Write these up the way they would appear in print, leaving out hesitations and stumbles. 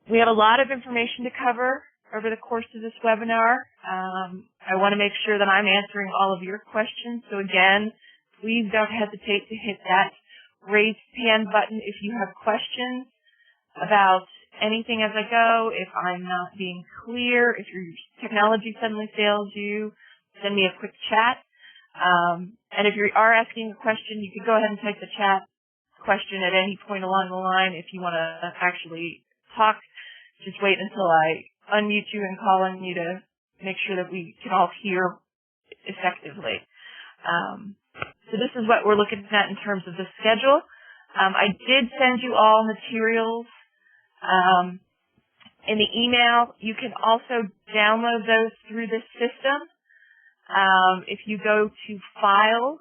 We have a lot of information to cover over the course of this webinar. I want to make sure that I'm answering all of your questions. So again, please don't hesitate to hit that raise hand button if you have questions about anything as I go. If I'm not being clear, if your technology suddenly fails you, send me a quick chat. And if you are asking a question, you can go ahead and type the chat question at any point along the line. If you want to actually talk, just wait until I unmute you and call on you to make sure that we can all hear effectively. So this is what we're looking at in terms of the schedule. I did send you all materials in the email. You can also download those through the system. If you go to File,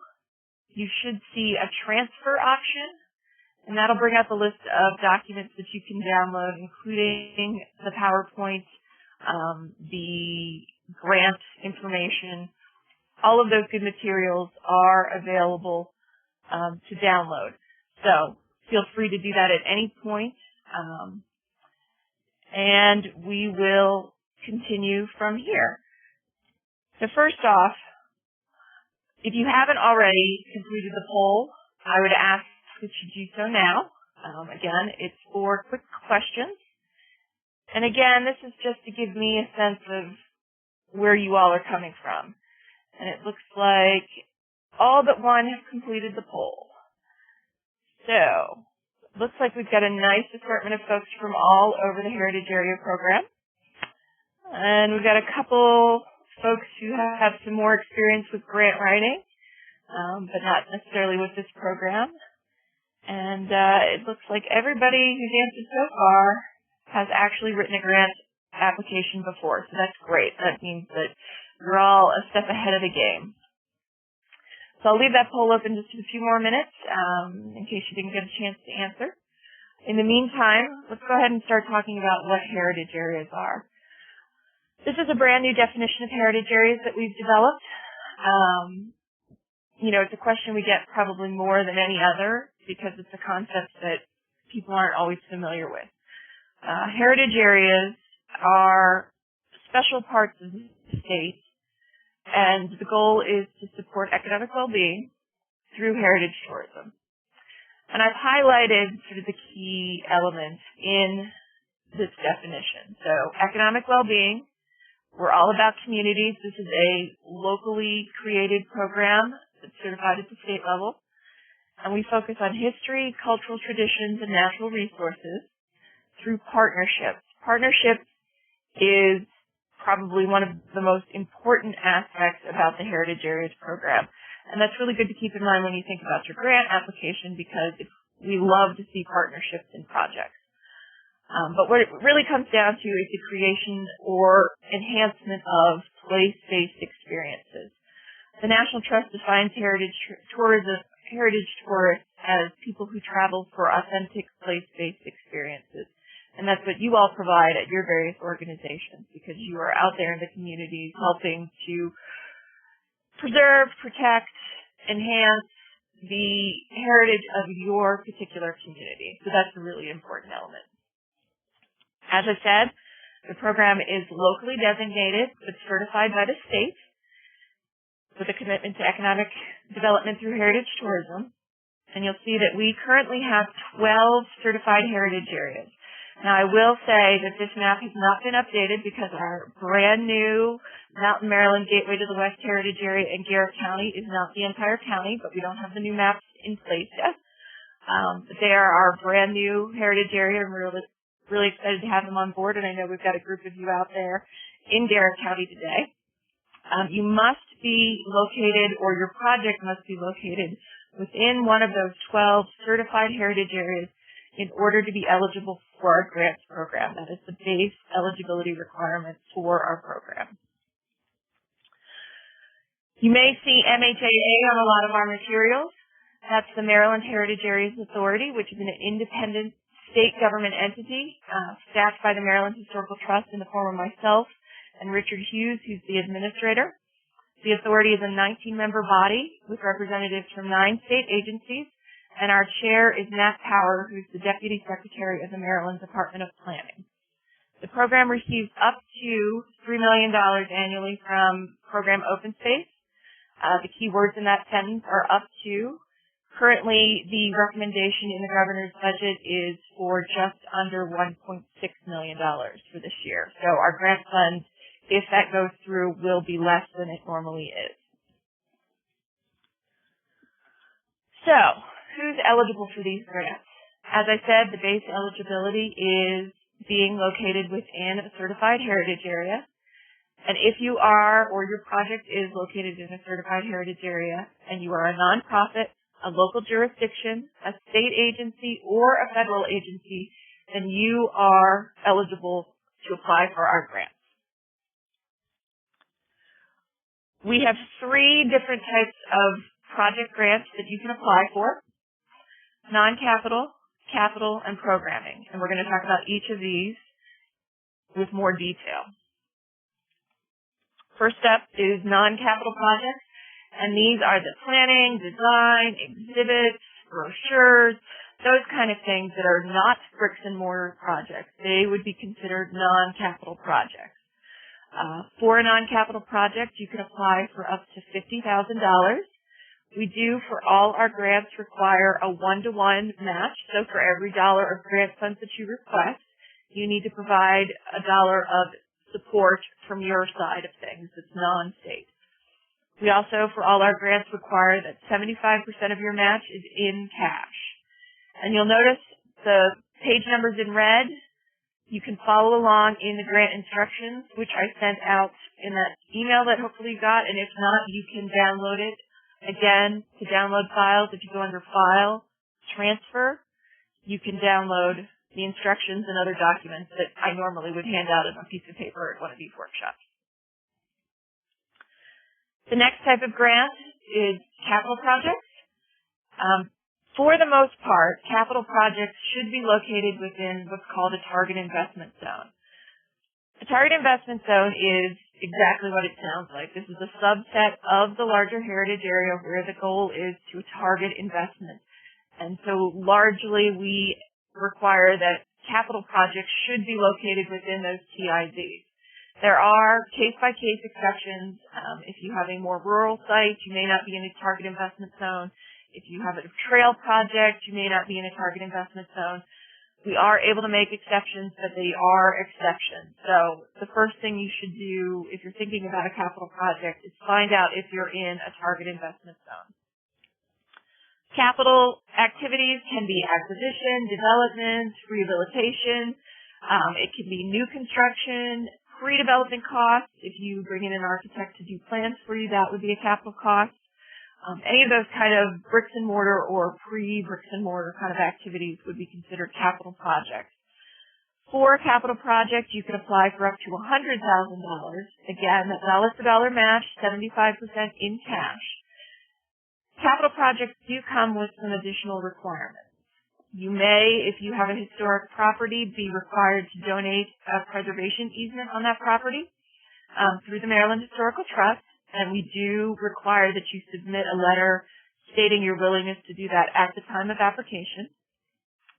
you should see a transfer option, and that'll bring up a list of documents that you can download, including the PowerPoint, the grant information. All of those good materials are available to download. So feel free to do that at any point. And we will continue from here. So first off, if you haven't already completed the poll, I would ask that you do so now. Again, it's 4 quick questions. And again, this is just to give me a sense of where you all are coming from. And it looks like all but one have completed the poll. So, looks like we've got a nice assortment of folks from all over the Heritage Area program. And we've got a couple folks who have some more experience with grant writing, but not necessarily with this program. And it looks like everybody who's answered so far has actually written a grant application before, so that's great. That means that you're all a step ahead of the game. So I'll leave that poll open just a few more minutes in case you didn't get a chance to answer. In the meantime, let's go ahead and start talking about what heritage areas are. This is a brand new definition of heritage areas that we've developed. You know, it's a question we get probably more than any other because it's a concept that people aren't always familiar with. Heritage areas are special parts of the state, and the goal is to support economic well-being through heritage tourism. And I've highlighted sort of the key elements in this definition. So economic well-being, we're all about communities. This is a locally created program that's certified at the state level. And we focus on history, cultural traditions, and natural resources through partnerships. Partnerships is probably one of the most important aspects about the Heritage Areas program. And that's really good to keep in mind when you think about your grant application because we love to see partnerships in projects. But what it really comes down to is the creation or enhancement of place-based experiences. The National Trust defines heritage tourists as people who travel for authentic place-based experiences. And that's what you all provide at your various organizations because you are out there in the communities helping to preserve, protect, enhance the heritage of your particular community. So that's a really important element. As I said, the program is locally designated but certified by the state with a commitment to economic development through heritage tourism. And you'll see that we currently have 12 certified heritage areas. Now, I will say that this map has not been updated because our brand new Mountain Maryland Gateway to the West Heritage Area in Garrett County is not the entire county, but we don't have the new maps in place yet. But they are our brand new heritage area, and we're really excited to have them on board, and I know we've got a group of you out there in Garrett County today. You must be located, or your project must be located, within one of those 12 certified heritage areas in order to be eligible for our grants program. That is the base eligibility requirement for our program. You may see MHAA on a lot of our materials. That's the Maryland Heritage Areas Authority, which is an independent state government entity staffed by the Maryland Historical Trust in the form of myself and Richard Hughes, who's the administrator. The authority is a 19-member body with representatives from 9 state agencies, and our chair is Matt Power, who's the Deputy Secretary of the Maryland Department of Planning. The program receives up to $3 million annually from program open space. The key words in that sentence are up to. Currently, the recommendation in the governor's budget is for just under $1.6 million for this year. So our grant fund, if that goes through, will be less than it normally is. So, who's eligible for these grants? As I said, the base eligibility is being located within a certified heritage area. And if you are, or your project is located in a certified heritage area, and you are a nonprofit, a local jurisdiction, a state agency, or a federal agency, then you are eligible to apply for our grants. We have 3 different types of project grants that you can apply for: non-capital, capital, and programming. And we're going to talk about each of these with more detail. First up is non-capital projects, and these are the planning, design, exhibits, brochures, those kind of things that are not bricks and mortar projects. They would be considered non-capital projects. For a non-capital project, you can apply for up to $50,000. We do, for all our grants, require a 1-to-1 match. So for every dollar of grant funds that you request, you need to provide a dollar of support from your side of things that's non-state. We also, for all our grants, require that 75% of your match is in cash. And you'll notice the page numbers in red. You can follow along in the grant instructions, which I sent out in that email that hopefully you got, and if not, you can download it. Again, to download files, if you go under File, Transfer, you can download the instructions and other documents that I normally would hand out on a piece of paper at one of these workshops. The next type of grant is capital projects. For the most part, capital projects should be located within what's called a target investment zone. The target investment zone is exactly what it sounds like. This is a subset of the larger heritage area where the goal is to target investment. And so largely we require that capital projects should be located within those TIZs. There are case-by-case exceptions. If you have a more rural site, you may not be in a target investment zone. If you have a trail project, you may not be in a target investment zone. We are able to make exceptions, but they are exceptions. So the first thing you should do if you're thinking about a capital project is find out if you're in a target investment zone. Capital activities can be acquisition, development, rehabilitation. It can be new construction, pre-development costs. If you bring in an architect to do plans for you, that would be a capital cost. Any of those kind of bricks and mortar or pre-bricks and mortar kind of activities would be considered capital projects. For a capital project, you can apply for up to $100,000. Again, that dollar-for-dollar match, 75% in cash. Capital projects do come with some additional requirements. You may, if you have a historic property, be required to donate a preservation easement on that property through the Maryland Historical Trust. And we do require that you submit a letter stating your willingness to do that at the time of application.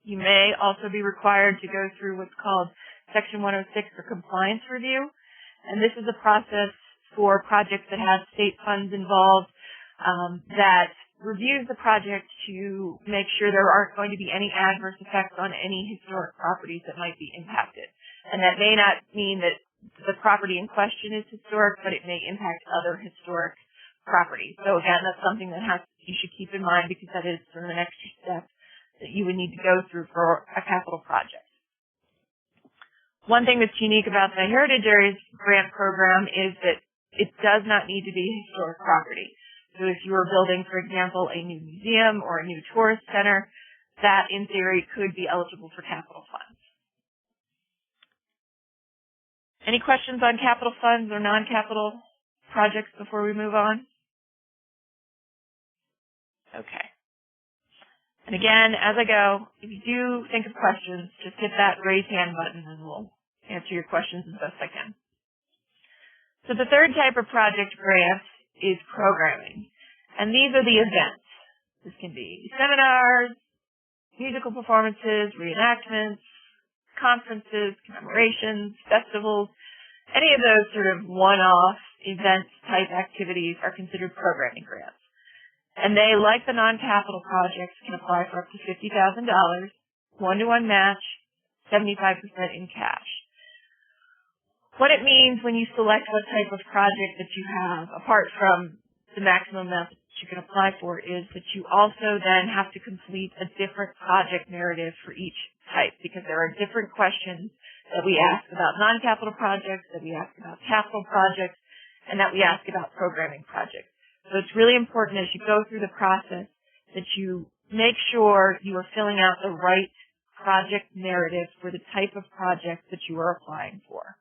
You may also be required to go through what's called Section 106 or compliance review. And this is a process for projects that have state funds involved that reviews the project to make sure there aren't going to be any adverse effects on any historic properties that might be impacted. And that may not mean that the property in question is historic, but it may impact other historic properties. So again, that's something that you should keep in mind because that is sort of an extra step that you would need to go through for a capital project. One thing that's unique about the Heritage Areas Grant Program is that it does not need to be a historic property. So if you are building, for example, a new museum or a new tourist center, that in theory could be eligible for capital funds. Any questions on capital funds or non-capital projects before we move on? Okay. And again, as I go, if you do think of questions, just hit that raise hand button and we'll answer your questions as best I can. So the third type of project grant is programming. And these are the events. This can be seminars, musical performances, reenactments, conferences, commemorations, festivals. Any of those sort of one-off event type activities are considered programming grants. And they, like the non-capital projects, can apply for up to $50,000, one-to-one match, 75% in cash. What it means when you select what type of project that you have, apart from the maximum amount that you can apply for, is that you also then have to complete a different project narrative for each type, because there are different questions that we ask about non-capital projects, that we ask about capital projects, and that we ask about programming projects. So it's really important as you go through the process that you make sure you are filling out the right project narrative for the type of project that you are applying for.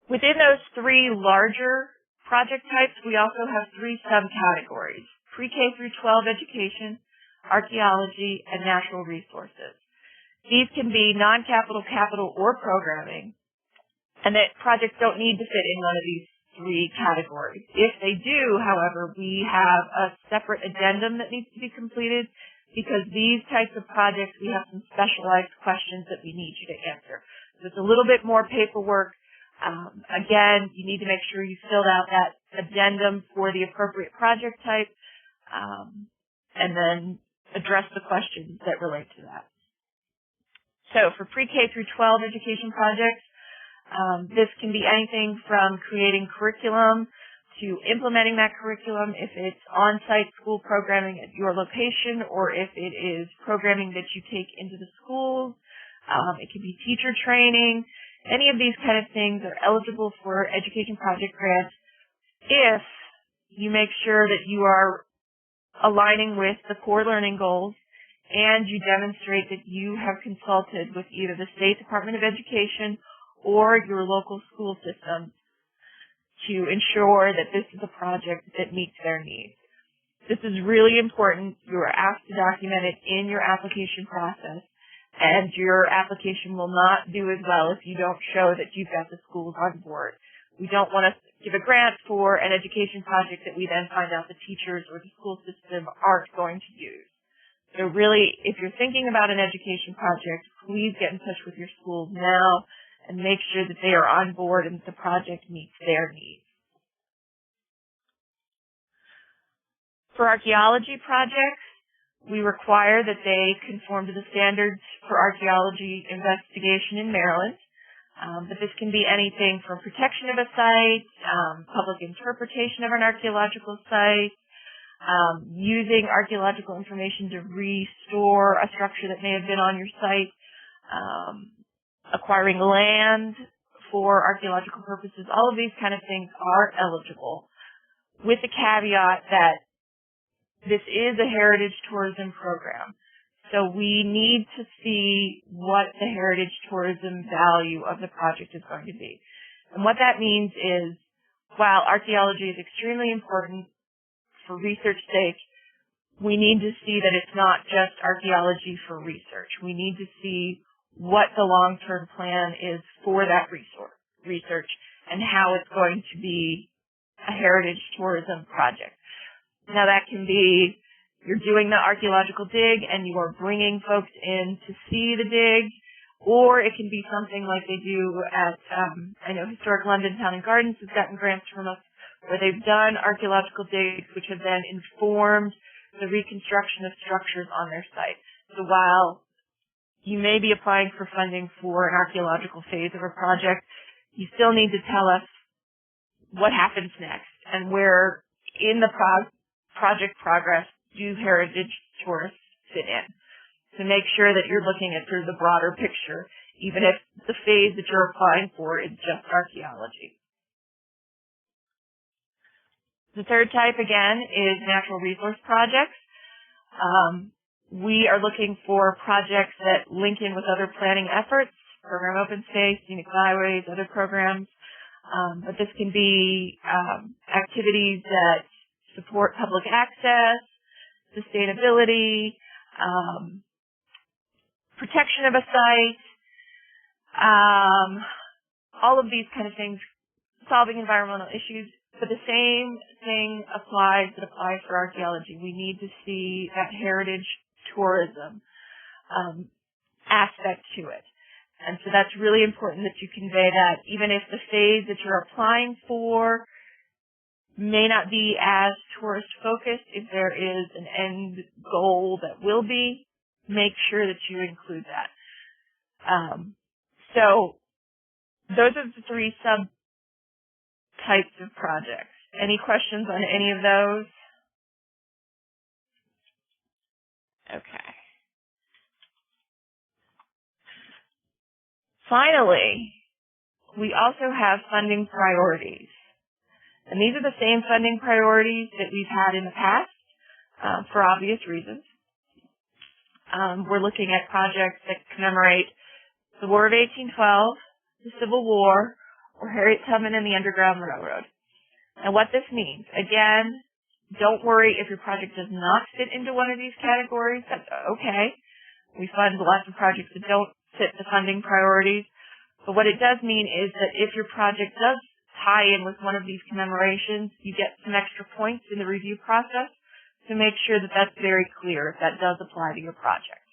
Within those three larger project types, we also have three subcategories: pre-K through 12 education, archaeology, and natural resources. These can be non-capital, capital, or programming, and that projects don't need to fit in one of these three categories. If they do, however, we have a separate addendum that needs to be completed, because these types of projects, we have some specialized questions that we need you to answer. So it's a little bit more paperwork. Again, you need to make sure you filled out that addendum for the appropriate project type, and then address the questions that relate to that. So for pre-K through 12 education projects, this can be anything from creating curriculum to implementing that curriculum, if it's on-site school programming at your location, or if it is programming that you take into the schools. It can be teacher training. Any of these kind of things are eligible for education project grants if you make sure that you are aligning with the core learning goals and you demonstrate that you have consulted with either the State Department of Education or your local school system to ensure that this is a project that meets their needs. This is really important. You are asked to document it in your application process, and your application will not do as well if you don't show that you've got the schools on board. We don't want to give a grant for an education project that we then find out the teachers or the school system aren't going to use. So really, if you're thinking about an education project, please get in touch with your schools now and make sure that they are on board and that the project meets their needs. For archaeology projects, we require that they conform to the standards for archaeology investigation in Maryland. But this can be anything from protection of a site, public interpretation of an archaeological site, using archaeological information to restore a structure that may have been on your site, acquiring land for archaeological purposes. All of these kind of things are eligible, with the caveat that this is a heritage tourism program. So we need to see what the heritage tourism value of the project is going to be. And what that means is, while archaeology is extremely important for research sake, we need to see that it's not just archaeology for research. We need to see what the long-term plan is for that research and how it's going to be a heritage tourism project. Now that can be, you're doing the archaeological dig and you are bringing folks in to see the dig, or it can be something like they do at, I know Historic London Town and Gardens has gotten grants from us where they've done archaeological digs which have then informed the reconstruction of structures on their site. So while you may be applying for funding for an archaeological phase of a project, you still need to tell us what happens next and where in the project progress do heritage tourists fit in, to make sure that you're looking at sort of the broader picture, even if the phase that you're applying for is just archaeology. The third type, again, is natural resource projects. We are looking for projects that link in with other planning efforts, program open space, scenic byways, other programs. But this can be activities that support public access, sustainability, protection of a site, all of these kind of things, solving environmental issues. But the same thing applies for archaeology. We need to see that heritage tourism. aspect to it. And so that's really important that you convey that, even if the phase that you're applying for may not be as tourist focused, if there is an end goal that will be, make sure that you include that. So those are the 3 sub-types of projects. Any questions on any of those? Okay. Finally, we also have funding priorities. And these are the same funding priorities that we've had in the past, for obvious reasons. We're looking at projects that commemorate the War of 1812, the Civil War, or Harriet Tubman and the Underground Railroad. And what this means, again, don't worry if your project does not fit into one of these categories. That's okay. We fund lots of projects that don't fit the funding priorities. But what it does mean is that if your project does tie in with one of these commemorations, you get some extra points in the review process to make sure that that's very clear if that does apply to your project.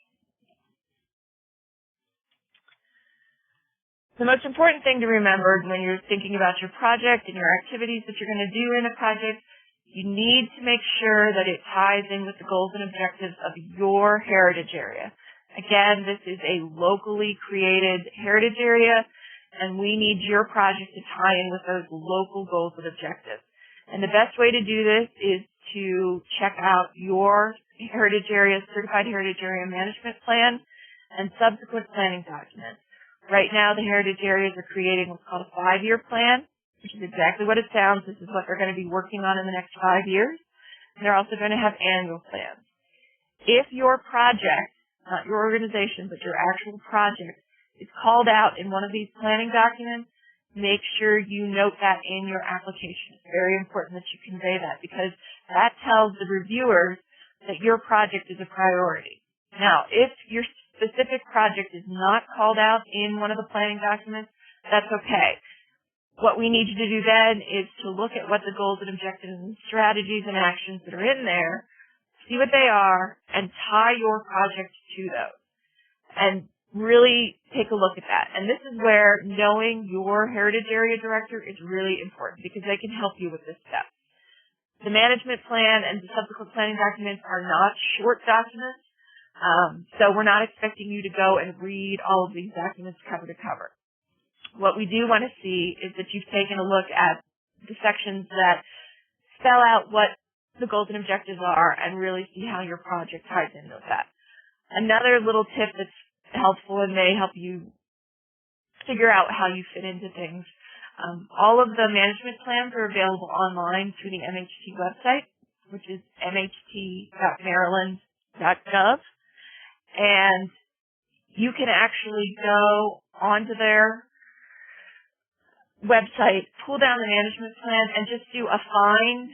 The most important thing to remember when you're thinking about your project and your activities that you're going to do in a project, you need to make sure that it ties in with the goals and objectives of your heritage area. Again, this is a locally created heritage area, and we need your project to tie in with those local goals and objectives. And the best way to do this is to check out your heritage area, certified heritage area management plan, and subsequent planning documents. Right now, the heritage areas are creating what's called a 5-year plan, which is exactly what it sounds. This is what they're going to be working on in the next 5 years. And they're also going to have annual plans. If your project, not your organization, but your actual project, is called out in one of these planning documents, make sure you note that in your application. It's very important that you convey that because that tells the reviewers that your project is a priority. Now, if your specific project is not called out in one of the planning documents, that's okay. What we need you to do then is to look at what the goals and objectives and strategies and actions that are in there, see what they are, and tie your project to those. And really take a look at that. And this is where knowing your heritage area director is really important because they can help you with this step. The management plan and the subsequent planning documents are not short documents, so we're not expecting you to go and read all of these documents cover to cover. What we do want to see is that you've taken a look at the sections that spell out what the goals and objectives are and really see how your project ties in with that. Another little tip that's helpful and may help you figure out how you fit into things. All of the management plans are available online through the MHT website, which is mht.maryland.gov. And you can actually go onto their website, pull down the management plan, and just do a find.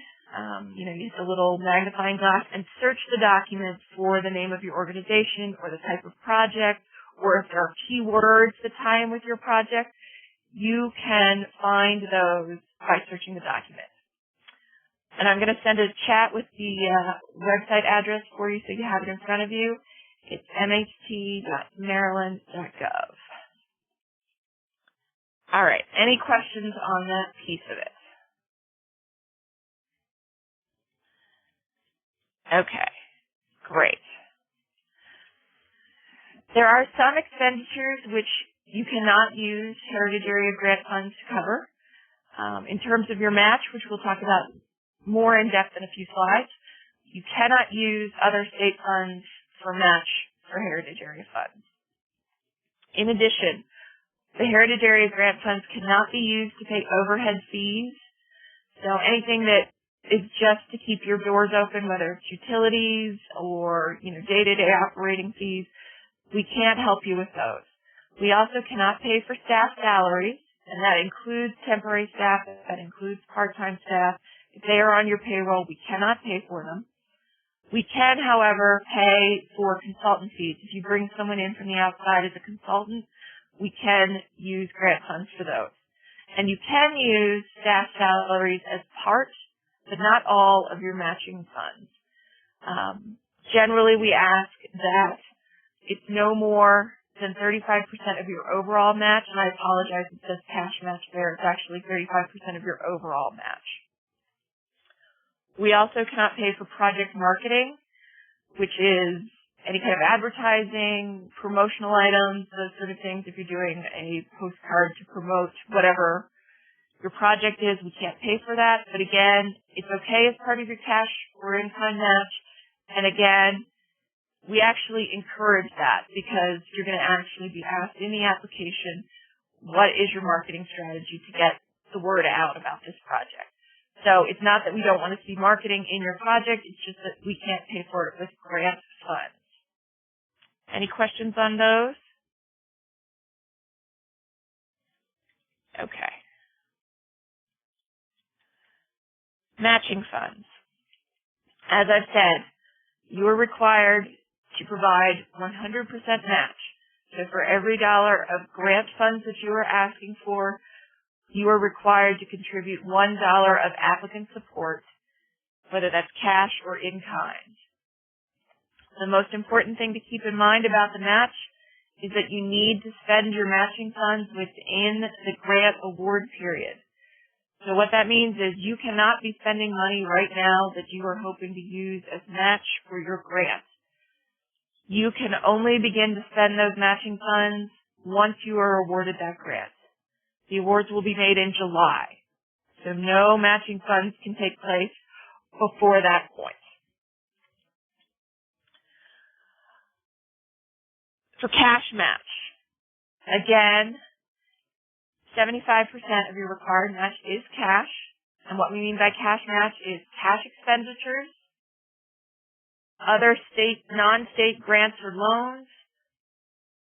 Use a little magnifying glass and search the document for the name of your organization or the type of project, or if there are keywords that tie in with your project, you can find those by searching the document. And I'm going to send a chat with the website address for you so you have it in front of you. It's mht.maryland.gov. All right. Any questions on that piece of it? Okay, great. There are some expenditures which you cannot use Heritage Area Grant Funds to cover. In terms of your match, which we'll talk about more in depth in a few slides, you cannot use other state funds for match for Heritage Area funds. In addition, the Heritage Area Grant Funds cannot be used to pay overhead fees. So anything that is just to keep your doors open, whether it's utilities or, day-to-day operating fees, we can't help you with those. We also cannot pay for staff salaries, and that includes temporary staff, that includes part-time staff. If they are on your payroll, we cannot pay for them. We can, however, pay for consultant fees. If you bring someone in from the outside as a consultant, we can use grant funds for those. And you can use staff salaries as part, but not all, of your matching funds. Generally, we ask that it's no more than 35% of your overall match, and I apologize, it says cash match there. It's actually 35% of your overall match. We also cannot pay for project marketing, which is any kind of advertising, promotional items, those sort of things. If you're doing a postcard to promote whatever your project is, we can't pay for that. But again, it's okay as part of your cash or in-kind match. And again, we actually encourage that because you're going to actually be asked in the application, what is your marketing strategy to get the word out about this project? So it's not that we don't want to see marketing in your project, it's just that we can't pay for it with grant funds. Any questions on those? Okay. Matching funds. As I've said, you are required to provide 100% match. So for every dollar of grant funds that you are asking for, you are required to contribute $1 of applicant support, whether that's cash or in kind. The most important thing to keep in mind about the match is that you need to spend your matching funds within the grant award period. So what that means is you cannot be spending money right now that you are hoping to use as match for your grant. You can only begin to spend those matching funds once you are awarded that grant. The awards will be made in July, so no matching funds can take place before that point. For cash match, again, 75% of your required match is cash, and what we mean by cash match is cash expenditures, other state, non-state grants or loans,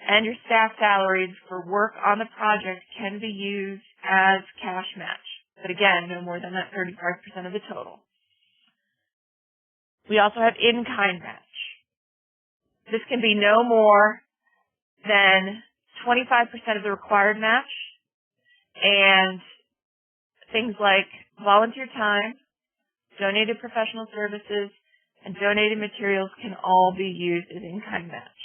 and your staff salaries for work on the project can be used as cash match. But again, no more than that 35% of the total. We also have in-kind match. This can be no more than 25% of the required match, and things like volunteer time, donated professional services, and donated materials can all be used as in-kind match.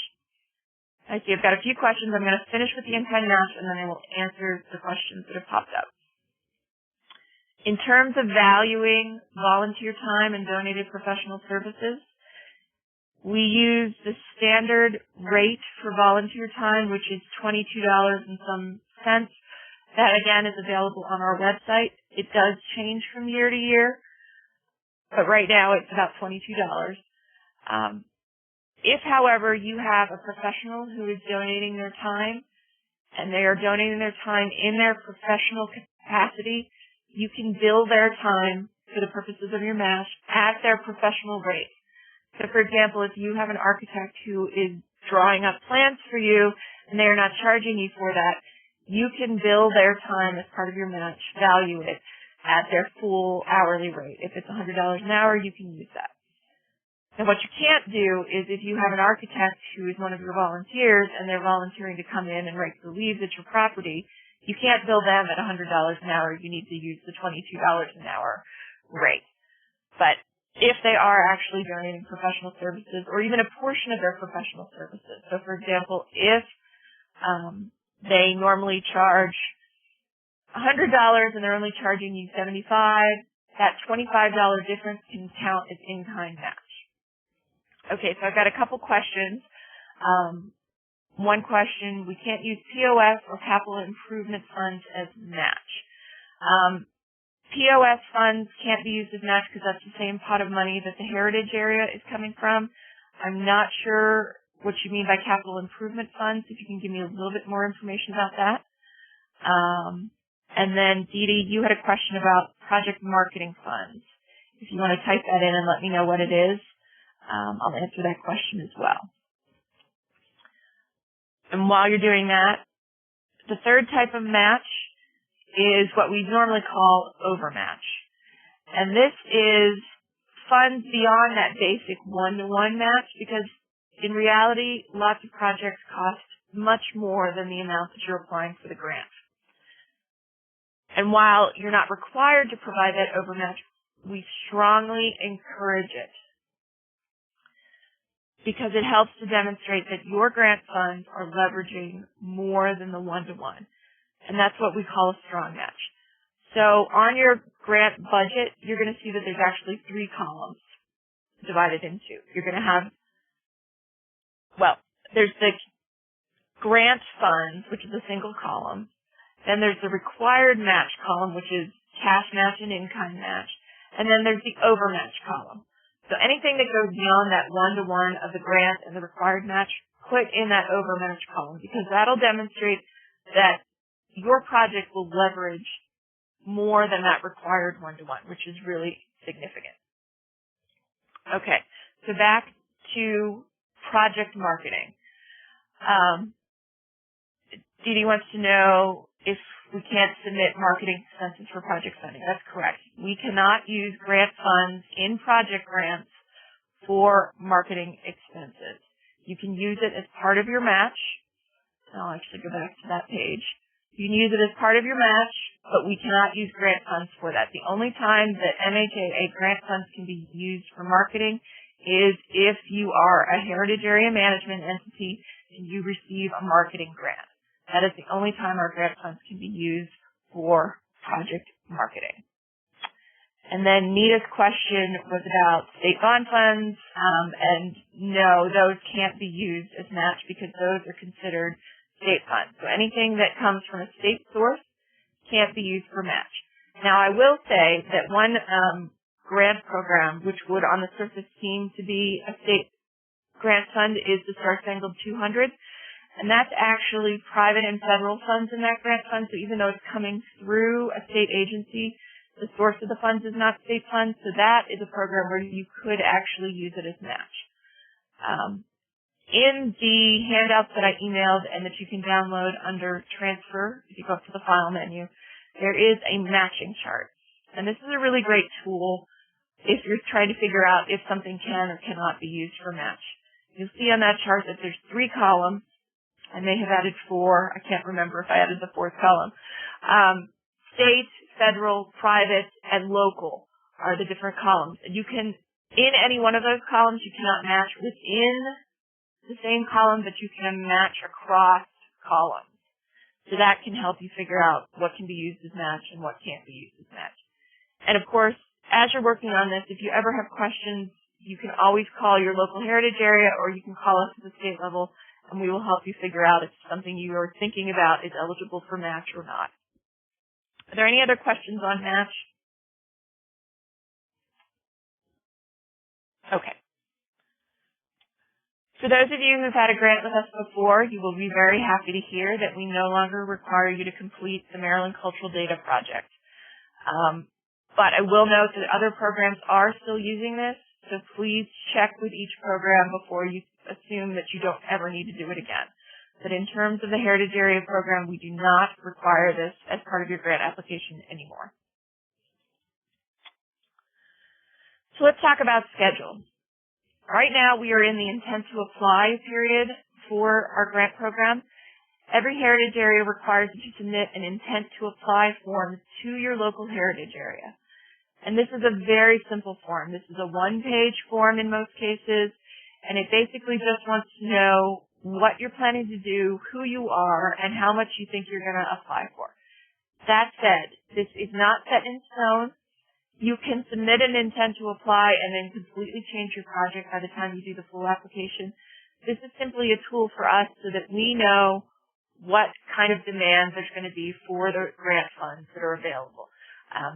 I see I've got a few questions. I'm going to finish with the in-kind match, and then I will answer the questions that have popped up. In terms of valuing volunteer time and donated professional services, we use the standard rate for volunteer time, which is $22 and some cents. That, again, is available on our website. It does change from year to year, but right now it's about $22. If, however, you have a professional who is donating their time, and they are donating their time in their professional capacity, you can bill their time for the purposes of your match at their professional rate. So, for example, if you have an architect who is drawing up plans for you, and they are not charging you for that, you can bill their time as part of your match, value it at their full hourly rate. If it's $100 an hour, you can use that. Now, what you can't do is if you have an architect who is one of your volunteers and they're volunteering to come in and rake the leaves at your property, you can't bill them at $100 an hour. You need to use the $22 an hour rate. But if they are actually donating professional services or even a portion of their professional services, so for example, if they normally charge $100 and they're only charging you $75, that $25 difference can count as in-kind match. Okay, so I've got a couple questions. One question, we can't use POS or capital improvement funds as match. POS funds can't be used as match because that's the same pot of money that the heritage area is coming from. I'm not sure what you mean by capital improvement funds, if you can give me a little bit more information about that. And then, Dee Dee, you had a question about project marketing funds. If you want to type that in and let me know what it is, I'll answer that question as well. And while you're doing that, the third type of match is what we normally call overmatch. And this is funds beyond that basic one-to-one match because in reality, lots of projects cost much more than the amount that you're applying for the grant. And while you're not required to provide that overmatch, we strongly encourage it. because it helps to demonstrate that your grant funds are leveraging more than the one-to-one. And that's what we call a strong match. So on your grant budget, you're going to see that there's actually 3 columns divided into. You're going to have, well, there's the grant funds, which is a single column. Then there's the required match column, which is cash match and in-kind match. And then there's the overmatch column. So anything that goes beyond that one-to-one of the grant and the required match, put in that overmatch column, because that'll demonstrate that your project will leverage more than that required one-to-one, which is really significant. Okay, so back to project marketing. Dee Dee wants to know if we can't submit marketing expenses for project funding. That's correct. We cannot use grant funds in project grants for marketing expenses. You can use it as part of your match. I'll actually go back to that page. You can use it as part of your match, but we cannot use grant funds for that. The only time that MHAA grant funds can be used for marketing is if you are a heritage area management entity and you receive a marketing grant. That is the only time our grant funds can be used for project marketing. And then Nita's question was about state bond funds, and no, those can't be used as match because those are considered state funds. So anything that comes from a state source can't be used for match. Now, I will say that one grant program, which would on the surface seem to be a state grant fund, is the Star Spangled 200. And that's actually private and federal funds in that grant fund. So even though it's coming through a state agency, the source of the funds is not state funds. So that is a program where you could actually use it as match. In the handouts that I emailed and that you can download under transfer, if you go up to the file menu, there is a matching chart. And this is a really great tool if you're trying to figure out if something can or cannot be used for match. You'll see on that chart that there's 3 columns. I may have added 4. I can't remember if I added the 4th column. State, federal, private, and local are the different columns. And you can, in any one of those columns, you cannot match within the same column, but you can match across columns. So that can help you figure out what can be used as match and what can't be used as match. And of course, as you're working on this, if you ever have questions, you can always call your local heritage area or you can call us at the state level, and we will help you figure out if something you are thinking about is eligible for match or not. Are there any other questions on match? Okay. For those of you who've had a grant with us before, you will be very happy to hear that we no longer require you to complete the Maryland Cultural Data Project. But I will note that other programs are still using this, so please check with each program before you assume that you don't ever need to do it again. But in terms of the Heritage Area Program, we do not require this as part of your grant application anymore. So let's talk about schedule. Right now, we are in the intent to apply period for our grant program. Every heritage area requires that you submit an intent to apply form to your local heritage area. And this is a very simple form. This is a 1-page form in most cases, and it basically just wants to know what you're planning to do, who you are, and how much you think you're going to apply for. That said, this is not set in stone. You can submit an intent to apply and then completely change your project by the time you do the full application. This is simply a tool for us so that we know what kind of demands there's going to be for the grant funds that are available.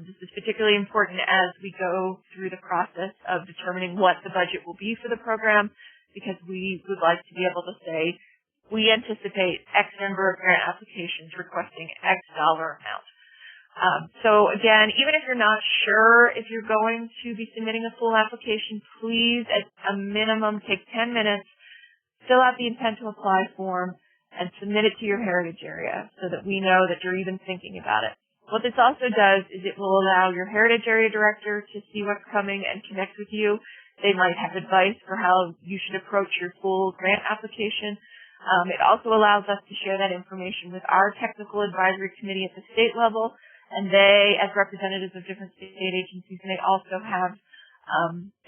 This is particularly important as we go through the process of determining what the budget will be for the program, because we would like to be able to say, we anticipate X number of grant applications requesting X dollar amount. So again, even if you're not sure if you're going to be submitting a full application, please at a minimum take 10 minutes, fill out the intent to apply form, and submit it to your heritage area so that we know that you're even thinking about it. What this also does is it will allow your heritage area director to see what's coming and connect with you. They might have advice for how you should approach your full grant application. It also allows us to share that information with our technical advisory committee at the state level, and they, as representatives of different state agencies, may also have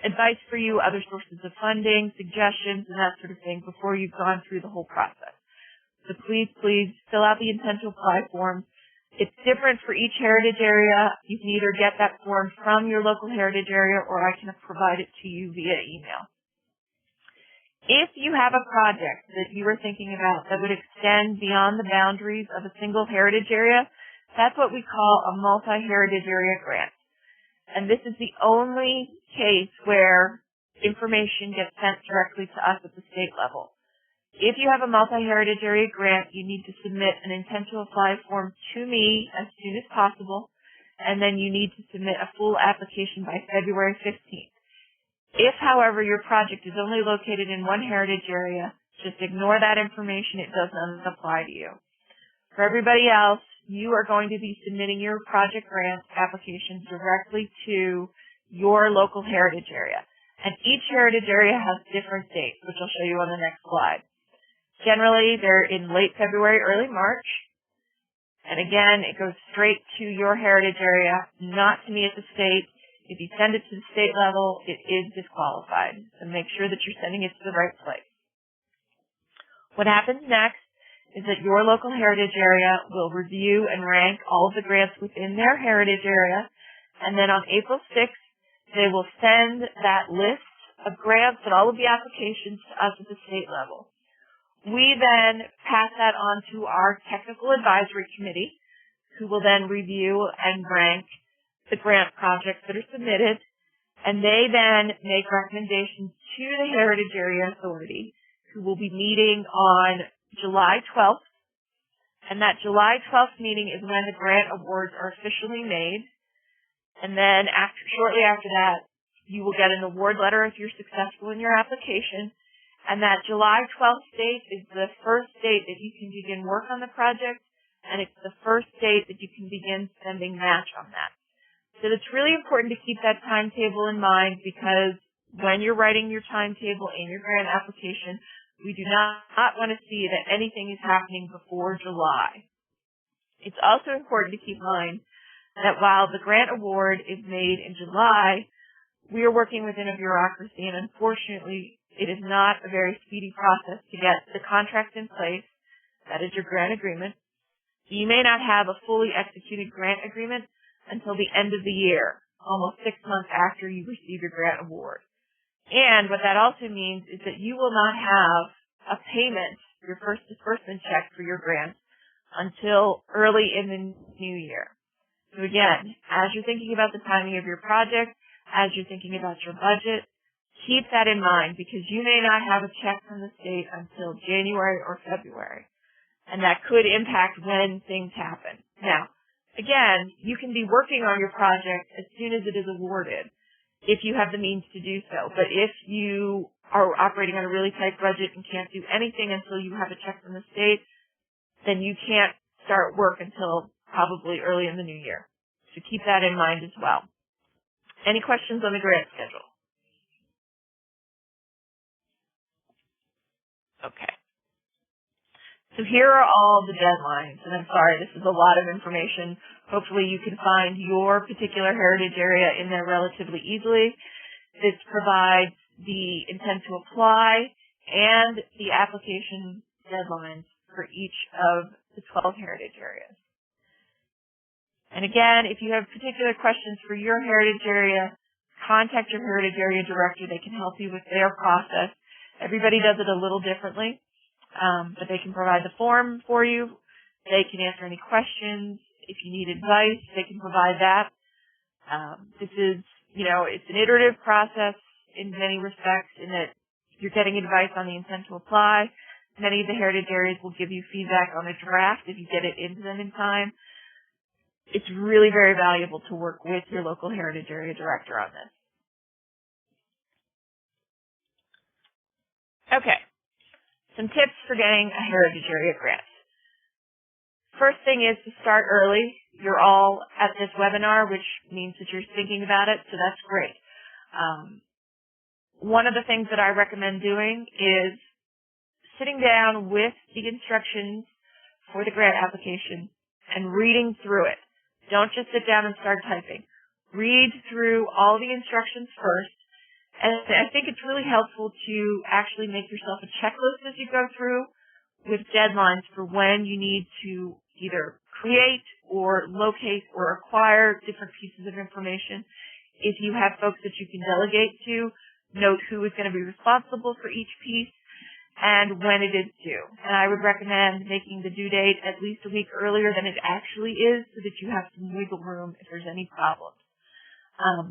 advice for you, other sources of funding, suggestions, and that sort of thing before you've gone through the whole process. So please, please fill out the intent to apply form. It's different for each heritage area. You can either get that form from your local heritage area or I can provide it to you via email. If you have a project that you are thinking about that would extend beyond the boundaries of a single heritage area, that's what we call a multi-heritage area grant. And this is the only case where information gets sent directly to us at the state level. If you have a multi-heritage area grant, you need to submit an intent to apply form to me as soon as possible, and then you need to submit a full application by February 15th. If, however, your project is only located in one heritage area, just ignore that information. It doesn't apply to you. For everybody else, you are going to be submitting your project grant application directly to your local heritage area. And each heritage area has different dates, which I'll show you on the next slide. Generally, they're in late February, early March. And again, it goes straight to your heritage area, not to me at the state. If you send it to the state level, it is disqualified. So make sure that you're sending it to the right place. What happens next is that your local heritage area will review and rank all of the grants within their heritage area. And then on April 6th, they will send that list of grants and all of the applications to us at the state level. We then pass that on to our technical advisory committee, who will then review and rank the grant projects that are submitted, and they then make recommendations to the Heritage Area Authority, who will be meeting on July 12th, and that July 12th meeting is when the grant awards are officially made, and then shortly after that, you will get an award letter if you're successful in your application, and that July 12th date is the first date that you can begin work on the project, and it's the first date that you can begin spending match on that. So it's really important to keep that timetable in mind because when you're writing your timetable in your grant application, we do not want to see that anything is happening before July. It's also important to keep in mind that while the grant award is made in July, we are working within a bureaucracy, and unfortunately, it is not a very speedy process to get the contract in place. That is your grant agreement. You may not have a fully executed grant agreement until the end of the year, almost 6 months after you receive your grant award. And what that also means is that you will not have a payment, your first disbursement check for your grant, until early in the new year. So again, as you're thinking about the timing of your project, as you're thinking about your budget, keep that in mind because you may not have a check from the state until January or February. And that could impact when things happen. Now, again, you can be working on your project as soon as it is awarded if you have the means to do so. But if you are operating on a really tight budget and can't do anything until you have a check from the state, then you can't start work until probably early in the new year. So keep that in mind as well. Any questions on the grant schedule? Okay. So here are all the deadlines, and I'm sorry, this is a lot of information. Hopefully you can find your particular heritage area in there relatively easily. This provides the intent to apply and the application deadlines for each of the 12 heritage areas. And again, if you have particular questions for your heritage area, contact your heritage area director. They can help you with their process. Everybody does it a little differently. But they can provide the form for you. They can answer any questions. If you need advice, they can provide that. This is, it's an iterative process in many respects in that you're getting advice on the intent to apply. Many of the heritage areas will give you feedback on a draft if you get it into them in time. It's really very valuable to work with your local heritage area director on this. Okay. Some tips for getting a heritage area grant. First thing is to start early. You're all at this webinar, which means that you're thinking about it, so that's great. One of the things that I recommend doing is sitting down with the instructions for the grant application and reading through it. Don't just sit down and start typing. read through all the instructions first. And I think it's really helpful to actually make yourself a checklist as you go through with deadlines for when you need to either create or locate or acquire different pieces of information. If you have folks that you can delegate to, note who is going to be responsible for each piece and when it is due. And I would recommend making the due date at least a week earlier than it actually is so that you have some wiggle room if there's any problems.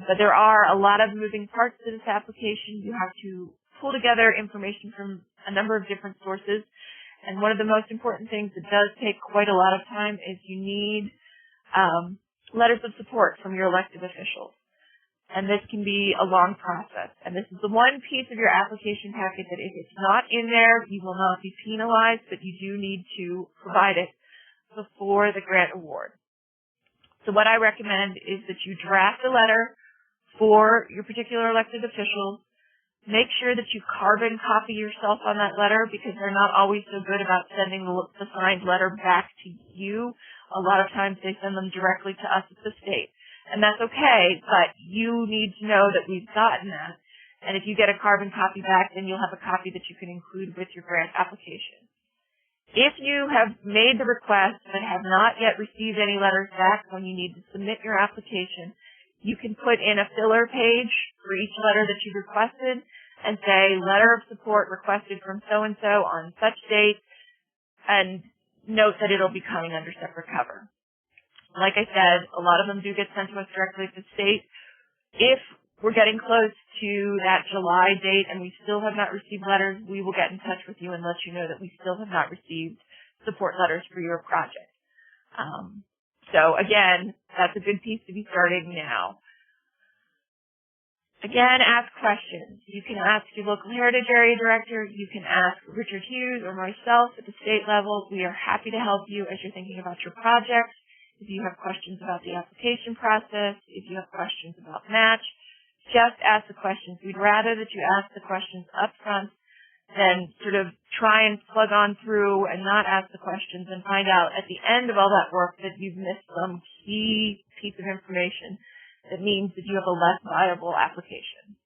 But there are a lot of moving parts to this application. You have to pull together information from a number of different sources. And one of the most important things that does take quite a lot of time is you need letters of support from your elected officials. And this can be a long process. And this is the one piece of your application packet that if it's not in there, you will not be penalized, but you do need to provide it before the grant award. So what I recommend is that you draft a letter for your particular elected officials. Make sure that you carbon copy yourself on that letter because they're not always so good about sending the signed letter back to you. A lot of times they send them directly to us at the state. And that's okay, but you need to know that we've gotten that. And if you get a carbon copy back, then you'll have a copy that you can include with your grant application. If you have made the request but have not yet received any letters back when you need to submit your application, you can put in a filler page for each letter that you requested and say, letter of support requested from so-and-so on such date, and note that it'll be coming under separate cover. Like I said, a lot of them do get sent to us directly at the state. If we're getting close to that July date and we still have not received letters, we will get in touch with you and let you know that we still have not received support letters for your project. So again, that's a good piece to be starting now. Again, ask questions. You can ask your local heritage area director. You can ask Richard Hughes or myself at the state level. We are happy to help you as you're thinking about your project. If you have questions about the application process, if you have questions about match, just ask the questions. We'd rather that you ask the questions up front than sort of try and plug on through and not ask the questions and find out at the end of all that work that you've missed some key piece of information that means that you have a less viable application.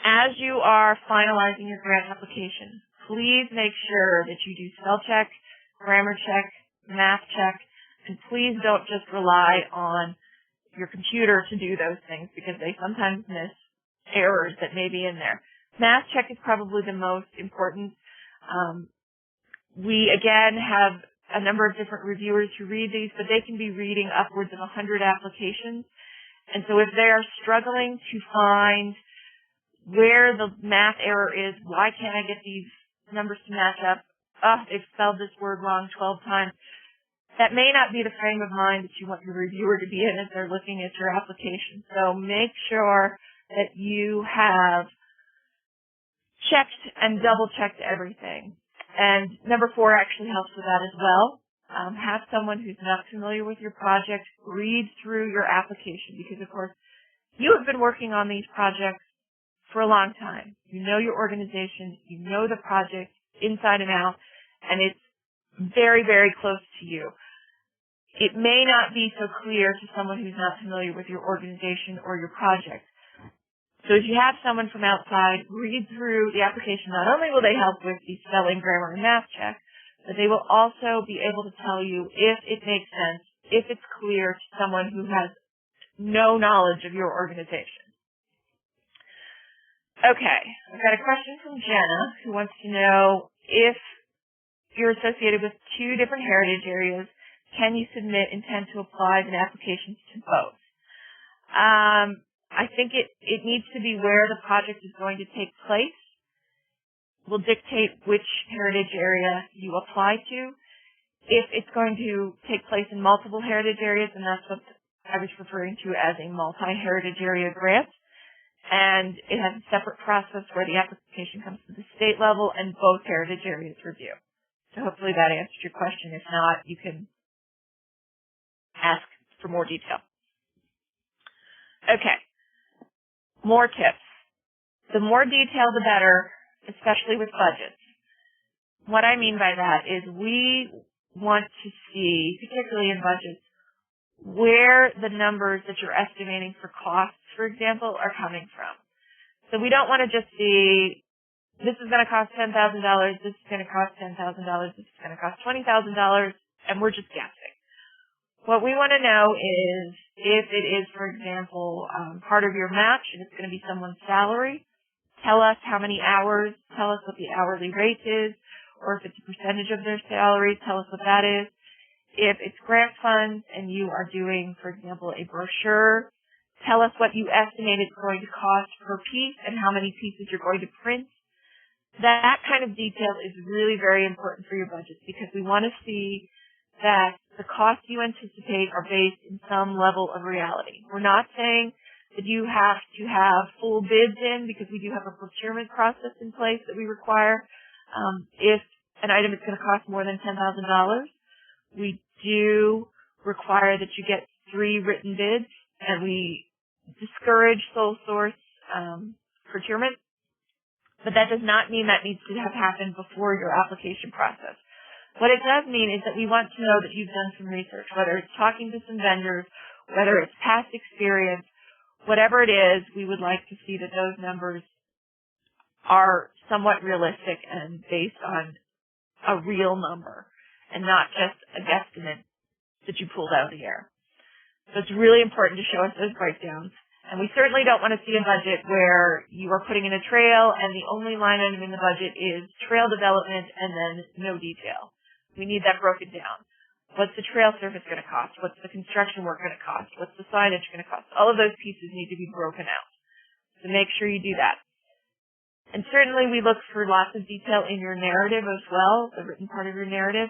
As you are finalizing your grant application, please make sure that you do spell check, grammar check, math check, and please don't just rely on your computer to do those things because they sometimes miss errors that may be in there. Math check is probably the most important. We, again, have a number of different reviewers who read these, but they can be reading upwards of 100 applications. And so if they are struggling to find where the math error is, why can't I get these numbers to match up? Oh, they've spelled this word wrong 12 times. That may not be the frame of mind that you want your reviewer to be in as they're looking at your application. So make sure that you have checked and double-checked everything. And number 4 actually helps with that as well. Have someone who's not familiar with your project read through your application because, of course, you have been working on these projects for a long time. You know your organization. You know the project inside and out, and it's very, very close to you. It may not be so clear to someone who's not familiar with your organization or your project. So if you have someone from outside read through the application, not only will they help with the spelling, grammar, and math check, but they will also be able to tell you if it makes sense, if it's clear to someone who has no knowledge of your organization. Okay, I've got a question from Jenna who wants to know if you're associated with 2 different heritage areas, can you submit intent to apply an application to both? I think it needs to be where the project is going to take place. Will dictate which heritage area you apply to. If it's going to take place in multiple heritage areas, and that's what I was referring to as a multi-heritage area grant, and it has a separate process where the application comes to the state level and both heritage areas review. So hopefully that answered your question. If not, you can ask for more detail. Okay. More tips. The more detail, the better, especially with budgets. What I mean by that is we want to see, particularly in budgets, where the numbers that you're estimating for costs, for example, are coming from. So we don't want to just see, this is going to cost $10,000, this is going to cost $10,000, this is going to cost $20,000, and we're just guessing. What we want to know is if it is, for example, part of your match and it's going to be someone's salary, tell us how many hours, tell us what the hourly rate is, or if it's a percentage of their salary, tell us what that is. If it's grant funds and you are doing, for example, a brochure, tell us what you estimate it's going to cost per piece and how many pieces you're going to print. That kind of detail is really very important for your budget because we want to see that the costs you anticipate are based in some level of reality. We're not saying that you have to have full bids in because we do have a procurement process in place that we require. If an item is going to cost more than $10,000, we do require that you get 3 written bids, and we discourage sole source procurement. But that does not mean that needs to have happened before your application process. What it does mean is that we want to know that you've done some research, whether it's talking to some vendors, whether it's past experience, whatever it is, we would like to see that those numbers are somewhat realistic and based on a real number and not just a guesstimate that you pulled out of the air. So it's really important to show us those breakdowns. And we certainly don't want to see a budget where you are putting in a trail and the only line item in the budget is trail development and then no detail. We need that broken down. What's the trail surface going to cost? What's the construction work going to cost? What's the signage going to cost? All of those pieces need to be broken out. So make sure you do that. And certainly we look for lots of detail in your narrative as well, the written part of your narrative.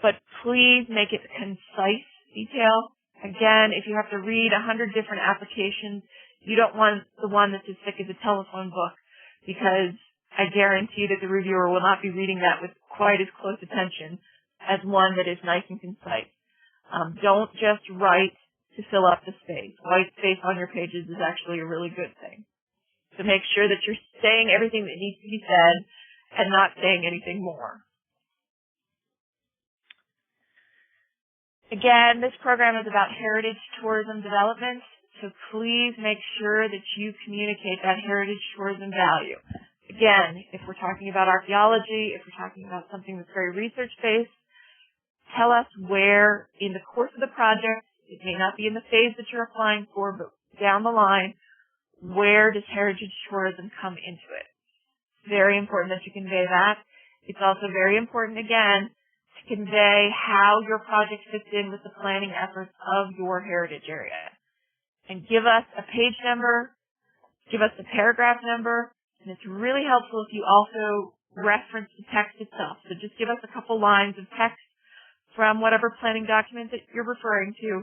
But please make it concise detail. Again, if you have to read 100 different applications, you don't want the one that's as thick as a telephone book because I guarantee that the reviewer will not be reading that with quite as close attention as one that is nice and concise. Don't just write to fill up the space. White space on your pages is actually a really good thing. So make sure that you're saying everything that needs to be said and not saying anything more. Again, this program is about heritage tourism development, so please make sure that you communicate that heritage tourism value. Again, if we're talking about archaeology, if we're talking about something that's very research-based, tell us where in the course of the project, it may not be in the phase that you're applying for, but down the line, where does heritage tourism come into it? It's very important that you convey that. It's also very important, again, to convey how your project fits in with the planning efforts of your heritage area. And give us a page number, give us a paragraph number, and it's really helpful if you also reference the text itself. So just give us a couple lines of text from whatever planning document that you're referring to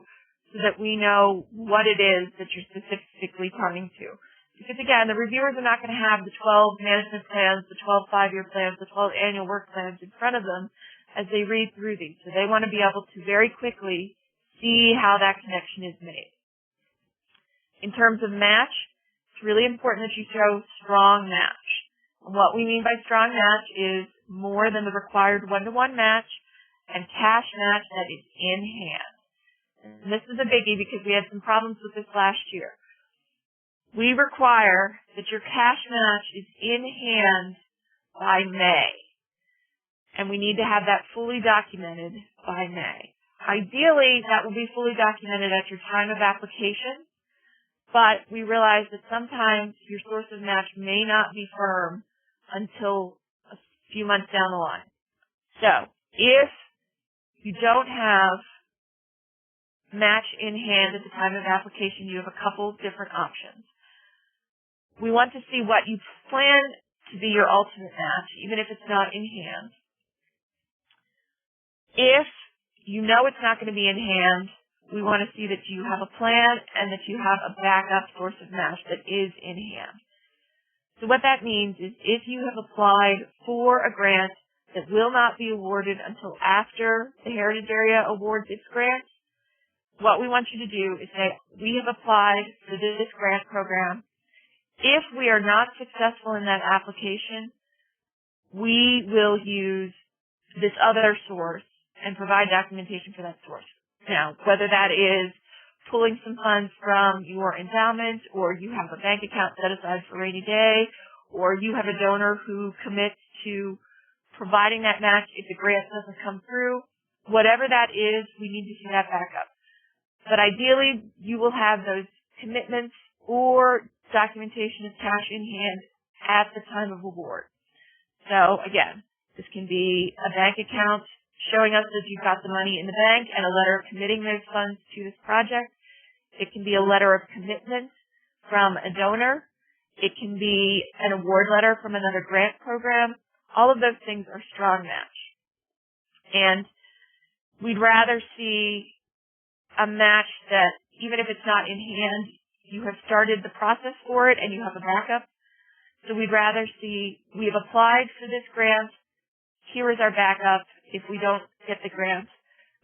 so that we know what it is that you're specifically talking to. Because again, the reviewers are not going to have the 12 management plans, the 12 5-year plans, the 12 annual work plans in front of them as they read through these. So they want to be able to very quickly see how that connection is made. In terms of match, it's really important that you show strong match. And what we mean by strong match is more than the required one-to-one match and cash match that is in hand. And this is a biggie because we had some problems with this last year. We require that your cash match is in hand by May. And we need to have that fully documented by May. Ideally, that will be fully documented at your time of application, but we realize that sometimes your source of match may not be firm until a few months down the line. So, if you don't have match in hand at the time of application, you have a couple different options. We want to see what you plan to be your ultimate match, even if it's not in hand. If you know it's not going to be in hand, we want to see that you have a plan and that you have a backup source of match that is in hand. So what that means is if you have applied for a grant that will not be awarded until after the Heritage Area awards its grant, what we want you to do is say, we have applied for this grant program. If we are not successful in that application, we will use this other source and provide documentation for that source. Now, whether that is pulling some funds from your endowment, or you have a bank account set aside for a rainy day, or you have a donor who commits to providing that match if the grant doesn't come through, whatever that is, we need to see that back up. But ideally, you will have those commitments or documentation of cash in hand at the time of award. So again, this can be a bank account showing us that you've got the money in the bank and a letter committing those funds to this project. It can be a letter of commitment from a donor. It can be an award letter from another grant program. All of those things are strong match. And we'd rather see a match that, even if it's not in hand, you have started the process for it and you have a backup. So we'd rather see, we have applied for this grant, here is our backup if we don't get the grant,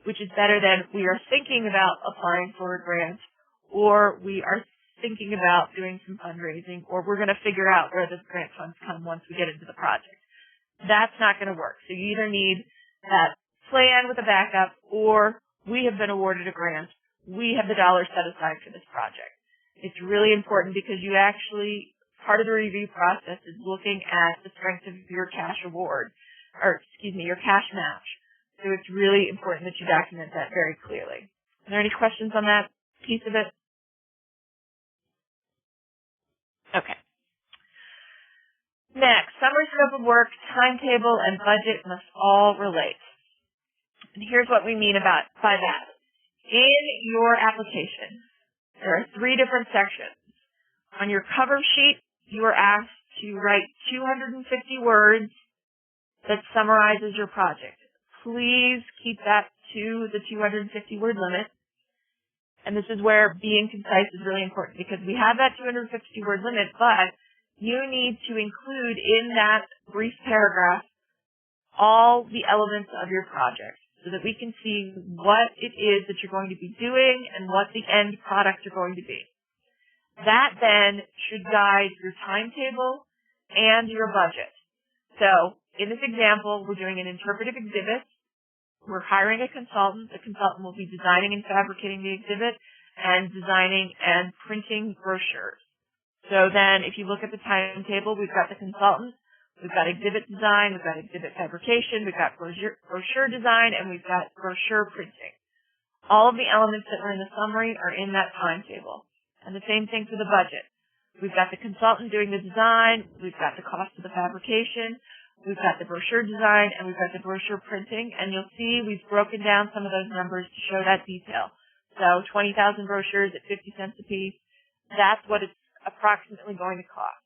which is better than we are thinking about applying for a grant, or we are thinking about doing some fundraising, or we're going to figure out where the grant funds come once we get into the project. That's not going to work. So you either need that plan with a backup, or we have been awarded a grant. We have the dollars set aside for this project. It's really important because you actually, part of the review process is looking at the strength of your cash award, or excuse me, your cash match. So it's really important that you document that very clearly. Are there any questions on that piece of it? Okay. Next, summary scope of work, timetable, and budget must all relate. And here's what we mean by that. In your application, there are 3 different sections. On your cover sheet, you are asked to write 250 words that summarizes your project. Please keep that to the 250 word limit. And this is where being concise is really important, because we have that 250 word limit, but you need to include in that brief paragraph all the elements of your project so that we can see what it is that you're going to be doing and what the end products are going to be. That then should guide your timetable and your budget. So in this example, we're doing an interpretive exhibit. We're hiring a consultant. The consultant will be designing and fabricating the exhibit and designing and printing brochures. So then if you look at the timetable, we've got the consultant, we've got exhibit design, we've got exhibit fabrication, we've got brochure design, and we've got brochure printing. All of the elements that are in the summary are in that timetable. And the same thing for the budget. We've got the consultant doing the design, we've got the cost of the fabrication, we've got the brochure design, and we've got the brochure printing, and you'll see we've broken down some of those numbers to show that detail. So 20,000 brochures at 50 cents a piece, that's what it's approximately going to cost.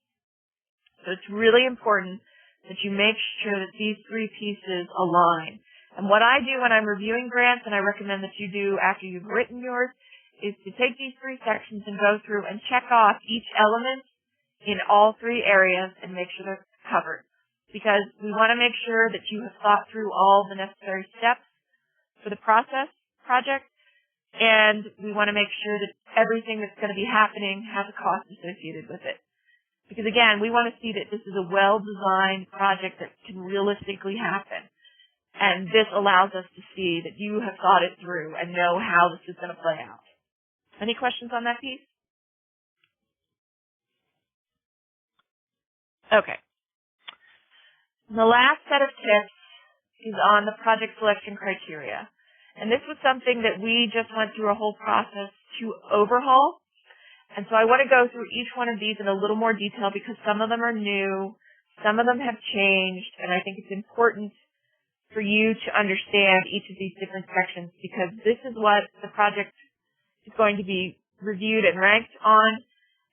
So it's really important that you make sure that these 3 pieces align. And what I do when I'm reviewing grants, and I recommend that you do after you've written yours, is to take these 3 sections and go through and check off each element in all 3 areas and make sure they're covered. Because we want to make sure that you have thought through all the necessary steps for the project, and we want to make sure that everything that's going to be happening has a cost associated with it. Because again, we want to see that this is a well-designed project that can realistically happen. And this allows us to see that you have thought it through and know how this is going to play out. Any questions on that piece? Okay. The last set of tips is on the project selection criteria. And this was something that we just went through a whole process to overhaul. And so I want to go through each one of these in a little more detail because some of them are new, some of them have changed, and I think it's important for you to understand each of these different sections because this is what the project is going to be reviewed and ranked on.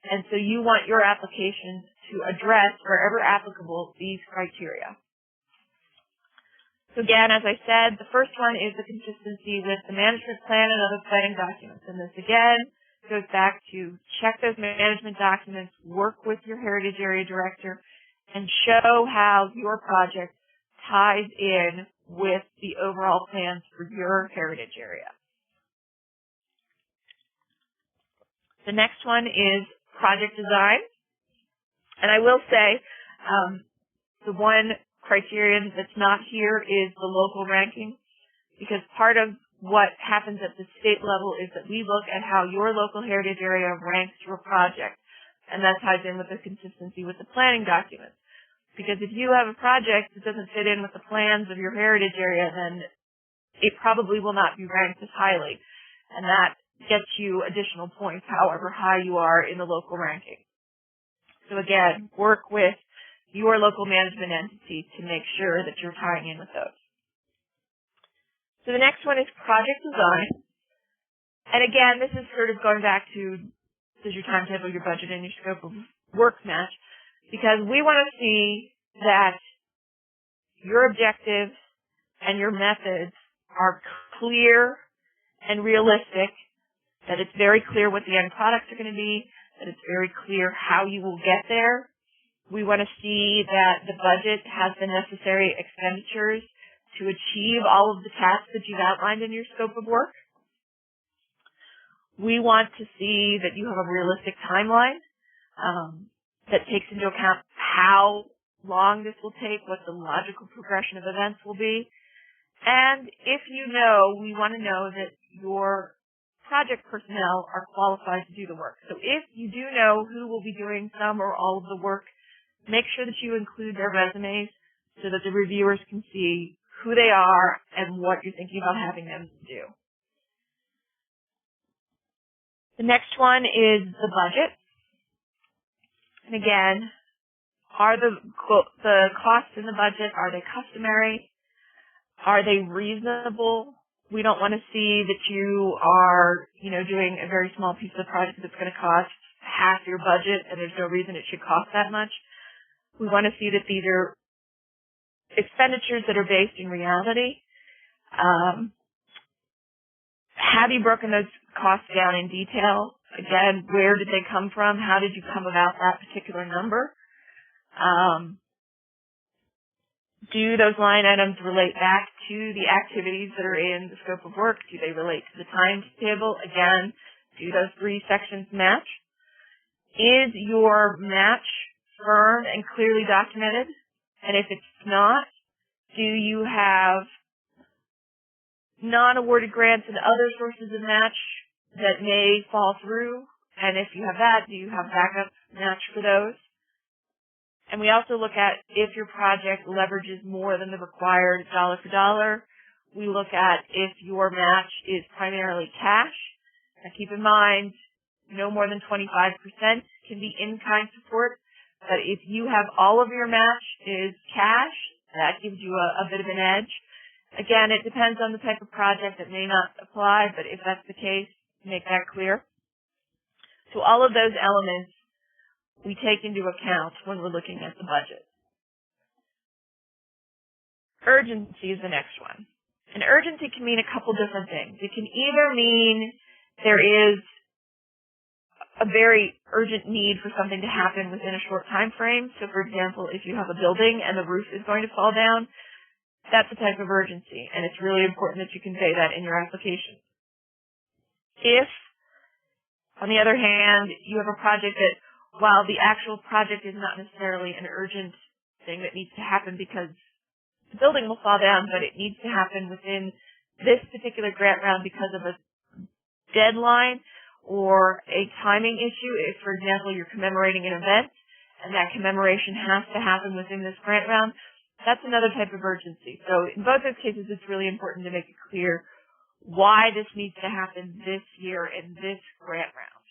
And so you want your applications to address, wherever applicable, these criteria. So again, as I said, the first one is the consistency with the management plan and other planning documents. And this again goes back to check those management documents, work with your heritage area director, and show how your project ties in with the overall plans for your heritage area. The next one is project design. And I will say, the one criterion that's not here is the local ranking, because part of what happens at the state level is that we look at how your local heritage area ranks your project, and that ties in with the consistency with the planning documents. Because if you have a project that doesn't fit in with the plans of your heritage area, then it probably will not be ranked as highly, and that gets you additional points however high you are in the local ranking. So again, work with your local management entity to make sure that you're tying in with those. So the next one is project design. And again, this is sort of going back to, does your timetable, your budget, and your scope of work match? Because we want to see that your objectives and your methods are clear and realistic, that it's very clear what the end products are going to be, that it's very clear how you will get there. We want to see that the budget has the necessary expenditures to achieve all of the tasks that you've outlined in your scope of work. We want to see that you have a realistic timeline that takes into account how long this will take, what the logical progression of events will be. And if you know, we want to know that your project personnel are qualified to do the work. So if you do know who will be doing some or all of the work, make sure that you include their resumes so that the reviewers can see who they are and what you're thinking about having them do. The next one is the budget. And again, are the costs in the budget, are they customary? Are they reasonable? We don't want to see that you are, doing a very small piece of the project that's going to cost half your budget and there's no reason it should cost that much. We want to see that these are expenditures that are based in reality. Have you broken those costs down in detail? Again, where did they come from? How did you come about that particular number? Do those line items relate back to the activities that are in the scope of work? Do they relate to the timetable? Again, do those three sections match? Is your match firm and clearly documented? And if it's not, do you have non-awarded grants and other sources of match that may fall through? And if you have that, do you have backup match for those? And we also look at if your project leverages more than the required dollar for dollar. We look at if your match is primarily cash. Now keep in mind, no more than 25% can be in-kind support. But if you have all of your match is cash, that gives you a bit of an edge. Again, it depends on the type of project. It may not apply, but if that's the case, make that clear. So all of those elements we take into account when we're looking at the budget. Urgency is the next one. And urgency can mean a couple different things. It can either mean there is a very urgent need for something to happen within a short time frame. So, for example, if you have a building and the roof is going to fall down, that's a type of urgency, and it's really important that you convey that in your application. If, on the other hand, you have a project that, while the actual project is not necessarily an urgent thing that needs to happen because the building will fall down, but it needs to happen within this particular grant round because of a deadline or a timing issue. If, for example, you're commemorating an event and that commemoration has to happen within this grant round, that's another type of urgency. So in both those cases, it's really important to make it clear why this needs to happen this year in this grant round.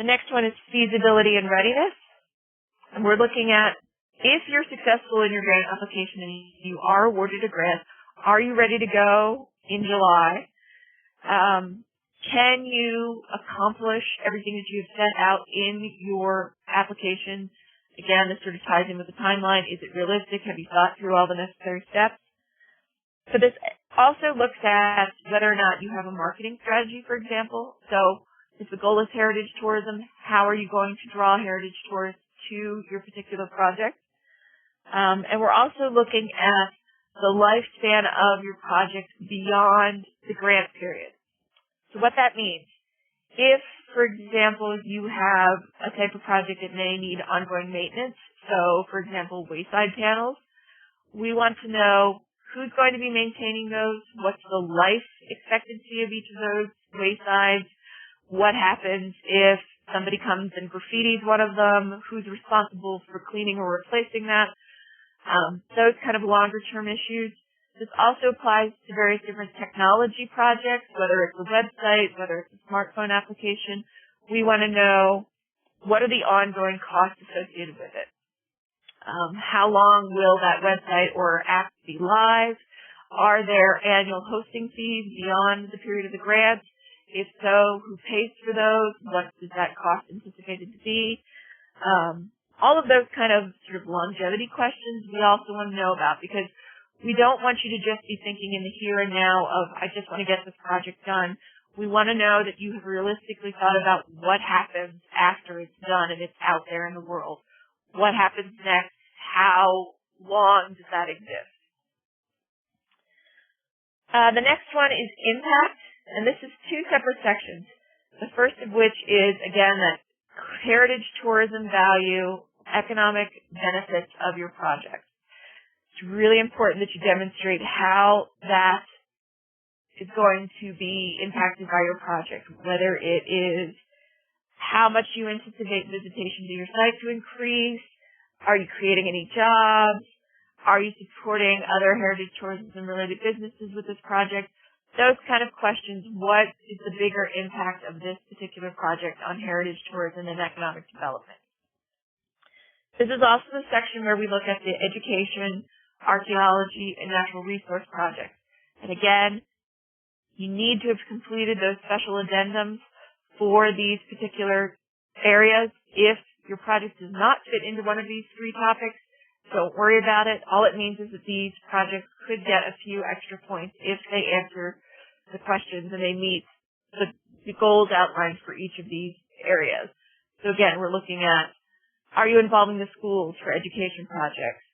The next one is feasibility and readiness. And we're looking at if you're successful in your grant application and you are awarded a grant, are you ready to go in July? Can you accomplish everything that you've set out in your application? Again, this sort of ties in with the timeline. Is it realistic? Have you thought through all the necessary steps? So this also looks at whether or not you have a marketing strategy, for example. So if the goal is heritage tourism, how are you going to draw heritage tourists to your particular project? And we're also looking at the lifespan of your project beyond the grant period. So what that means, if, for example, you have a type of project that may need ongoing maintenance, so, for example, wayside panels, we want to know who's going to be maintaining those, what's the life expectancy of each of those waysides, what happens if somebody comes and graffitis one of them, who's responsible for cleaning or replacing that, those kind of longer term issues. This also applies to various different technology projects, whether it's a website, whether it's a smartphone application. We want to know what are the ongoing costs associated with it. How long will that website or app be live? Are there annual hosting fees beyond the period of the grant? If so, who pays for those? What is that cost anticipated to be? All of those kind of sort of longevity questions we also want to know about, because we don't want you to just be thinking in the here and now of, I just want to get this project done. We want to know that you have realistically thought about what happens after it's done and it's out there in the world. What happens next? How long does that exist? The next one is impact, and this is two separate sections. The first of which is, again, that heritage tourism value, economic benefits of your project. It's really important that you demonstrate how that is going to be impacted by your project, whether it is how much you anticipate visitation to your site to increase, are you creating any jobs, are you supporting other heritage tourism related businesses with this project, those kind of questions. What is the bigger impact of this particular project on heritage tourism and economic development? This is also the section where we look at the education, archaeology, and natural resource projects. And again, you need to have completed those special addendums for these particular areas. If your project does not fit into one of these three topics, don't worry about it. All it means is that these projects could get a few extra points if they answer the questions and they meet the goals outlined for each of these areas. So again, we're looking at, are you involving the schools for education projects?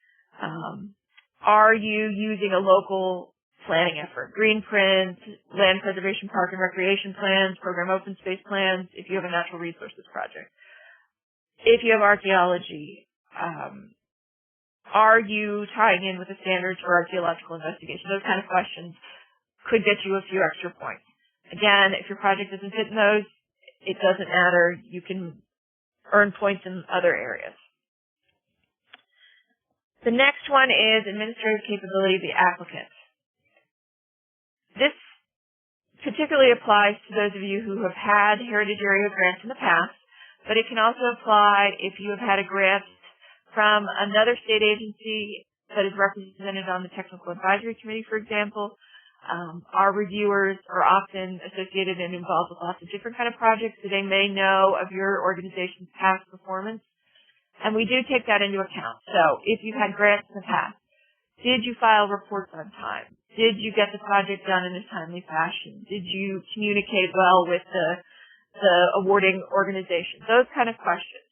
Are you using a local planning effort? Green print, land preservation, park and recreation plans, program open space plans, if you have a natural resources project. If you have archaeology, are you tying in with the standards for archaeological investigation? Those kind of questions could get you a few extra points. Again, if your project doesn't fit in those, it doesn't matter. You can earn points in other areas. The next one is administrative capability of the applicant. This particularly applies to those of you who have had heritage area grants in the past, but it can also apply if you have had a grant from another state agency that is represented on the technical advisory committee, for example. Our reviewers are often associated and involved with lots of different kind of projects, so they may know of your organization's past performance. And we do take that into account. So if you've had grants in the past, did you file reports on time? Did you get the project done in a timely fashion? Did you communicate well with the awarding organization? Those kind of questions.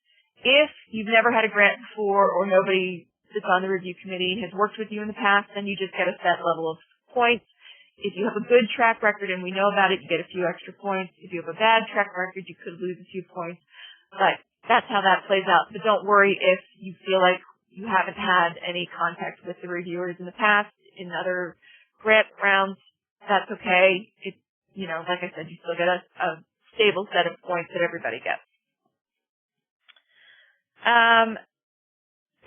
If you've never had a grant before or nobody that's on the review committee has worked with you in the past, then you just get a set level of points. If you have a good track record and we know about it, you get a few extra points. If you have a bad track record, you could lose a few points. But that's how that plays out. But don't worry if you feel like you haven't had any contact with the reviewers in the past, in other grant rounds. That's okay. It, like I said, you still get a stable set of points that everybody gets.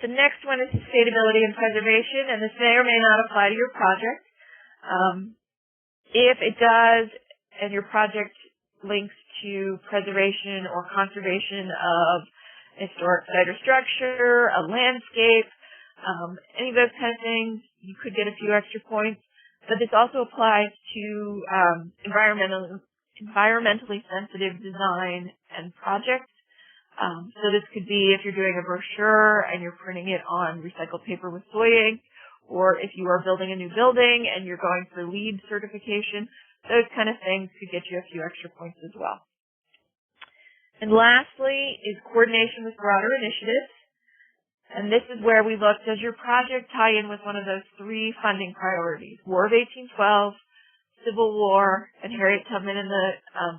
The next one is sustainability and preservation, and this may or may not apply to your project. If it does, and your project links to preservation or conservation of a historic site or structure, a landscape, any of those kind of things, you could get a few extra points. But this also applies to environmentally sensitive design and projects. So this could be if you're doing a brochure and you're printing it on recycled paper with soy ink, or if you are building a new building and you're going for LEED certification. Those kind of things could get you a few extra points as well. And lastly is coordination with broader initiatives. And this is where we look, does your project tie in with one of those three funding priorities? War of 1812, Civil War, and Harriet Tubman and the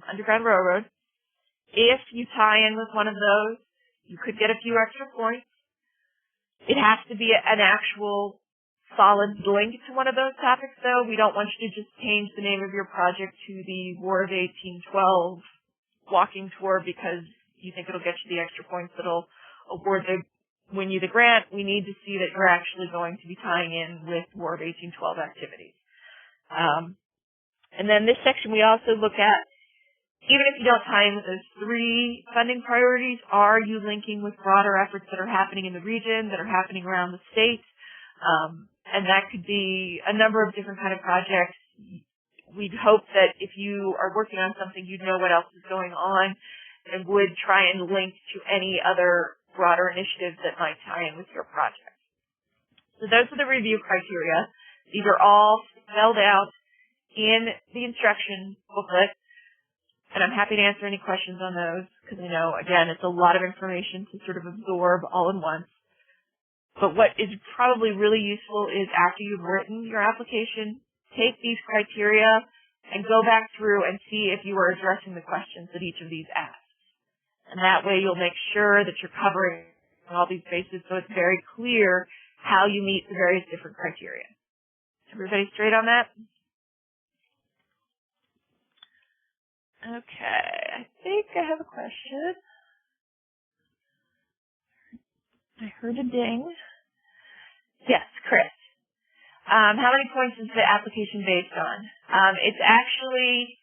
Underground Railroad. If you tie in with one of those, you could get a few extra points. It has to be an actual solid link to one of those topics, though. We don't want you to just change the name of your project to the War of 1812 walking tour because you think it'll get you the extra points that'll win you the grant. We need to see that you're actually going to be tying in with War of 1812 activities. And then this section we also look at, even if you don't tie in with those 3 funding priorities, are you linking with broader efforts that are happening in the region, that are happening around the state? And that could be a number of different kind of projects. We'd hope that if you are working on something, you'd know what else is going on and would try and link to any other broader initiatives that might tie in with your project. So those are the review criteria. These are all spelled out in the instruction booklet. And I'm happy to answer any questions on those because I know, again, it's a lot of information to sort of absorb all in once. But what is probably really useful is after you've written your application, take these criteria and go back through and see if you are addressing the questions that each of these asks. And that way you'll make sure that you're covering all these bases so it's very clear how you meet the various different criteria. Everybody straight on that? Okay, I think I have a question. I heard a ding. Yes, Chris. How many points is the application based on? It's actually,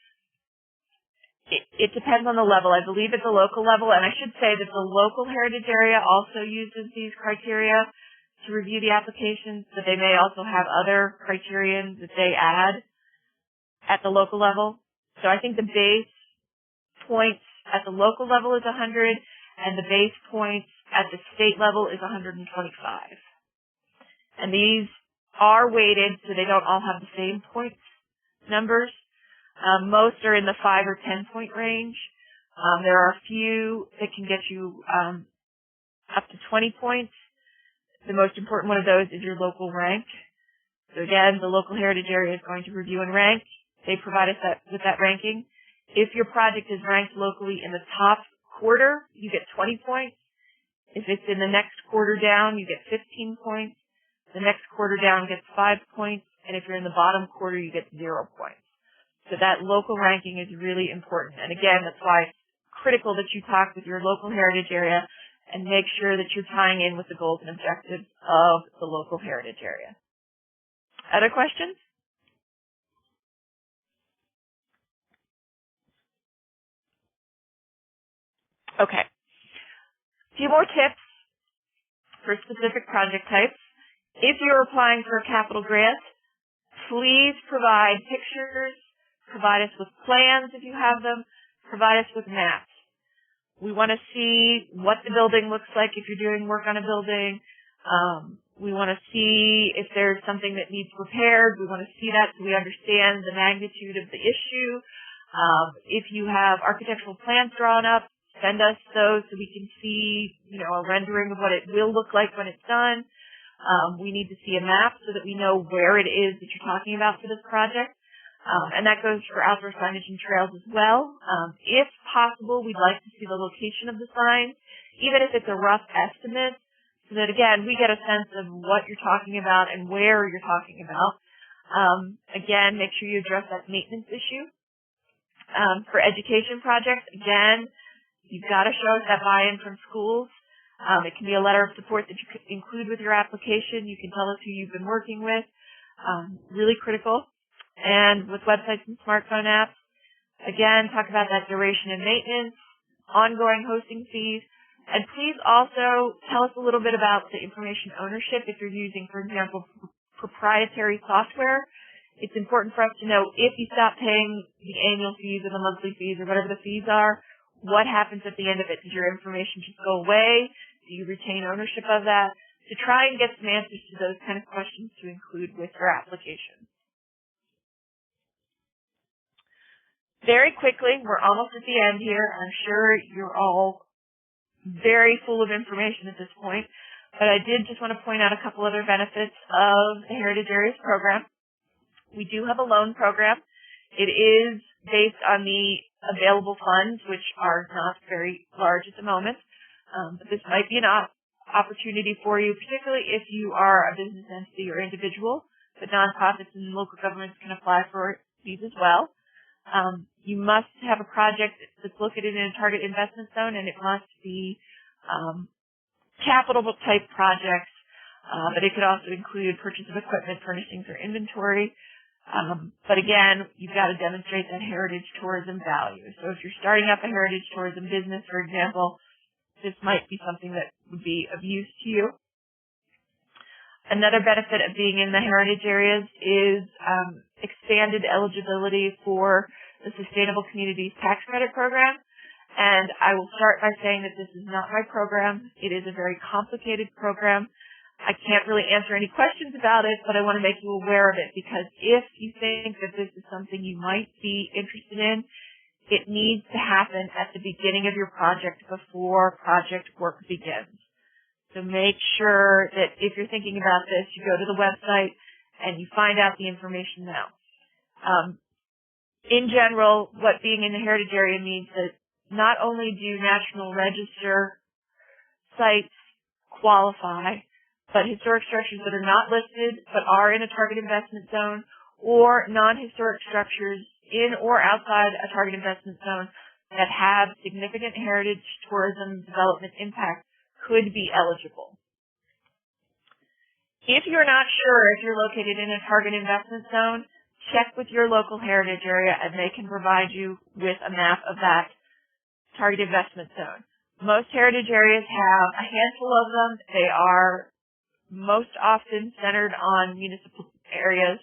it depends on the level. I believe it's a local level, and I should say that the local heritage area also uses these criteria to review the applications, but they may also have other criterion that they add at the local level. So I think the base points at the local level is 100, and the base points at the state level is 125. And these are weighted so they don't all have the same points numbers. Most are in the 5 or 10 point range. There are a few that can get you up to 20 points. The most important one of those is your local rank. So again, the local heritage area is going to review and rank. They provide us with that ranking. If your project is ranked locally in the top quarter, you get 20 points. If it's in the next quarter down, you get 15 points. The next quarter down gets 5 points. And if you're in the bottom quarter, you get 0 points. So that local ranking is really important. And again, that's why it's critical that you talk with your local heritage area and make sure that you're tying in with the goals and objectives of the local heritage area. Other questions? Okay. A few more tips for specific project types. If you're applying for a capital grant, please provide pictures, provide us with plans if you have them, provide us with maps. We want to see what the building looks like if you're doing work on a building. We want to see if there's something that needs repaired. We want to see that so we understand the magnitude of the issue. If you have architectural plans drawn up, send us those so we can see, a rendering of what it will look like when it's done. We need to see a map so that we know where it is that you're talking about for this project. And that goes for outdoor signage and trails as well. If possible, we'd like to see the location of the sign, even if it's a rough estimate, so that, again, we get a sense of what you're talking about and where you're talking about. Again, make sure you address that maintenance issue. For education projects, again, you've got to show us that buy-in from schools. It can be a letter of support that you could include with your application. You can tell us who you've been working with. Really critical. And with websites and smartphone apps, again, talk about that duration and maintenance, ongoing hosting fees, and please also tell us a little bit about the information ownership if you're using, for example, proprietary software. It's important for us to know if you stop paying the annual fees or the monthly fees or whatever the fees are, what happens at the end of it? Does your information just go away? Do you retain ownership of that? To try and get some answers to those kind of questions to include with your application. Very quickly, we're almost at the end here. I'm sure you're all very full of information at this point, but I did just want to point out a couple other benefits of the Heritage Areas program. We do have a loan program. It is based on the available funds, which are not very large at the moment, but this might be an opportunity for you, particularly if you are a business entity or individual, but nonprofits and local governments can apply for these as well. You must have a project that's located in a target investment zone, and it must be capital type projects, but it could also include purchase of equipment, furnishings, or inventory. But again, you've got to demonstrate that heritage tourism value. So if you're starting up a heritage tourism business, for example, this might be something that would be of use to you. Another benefit of being in the heritage areas is expanded eligibility for the Sustainable Communities Tax Credit Program. And I will start by saying that this is not my program. It is a very complicated program. I can't really answer any questions about it, but I want to make you aware of it, because if you think that this is something you might be interested in, it needs to happen at the beginning of your project before project work begins. So make sure that if you're thinking about this, you go to the website and you find out the information now. In general, what being in the heritage area means that not only do National Register sites qualify, but historic structures that are not listed but are in a target investment zone, or non-historic structures in or outside a target investment zone that have significant heritage tourism development impact could be eligible. If you're not sure if you're located in a target investment zone, check with your local heritage area and they can provide you with a map of that target investment zone. Most heritage areas have a handful of them. They are most often centered on municipal areas.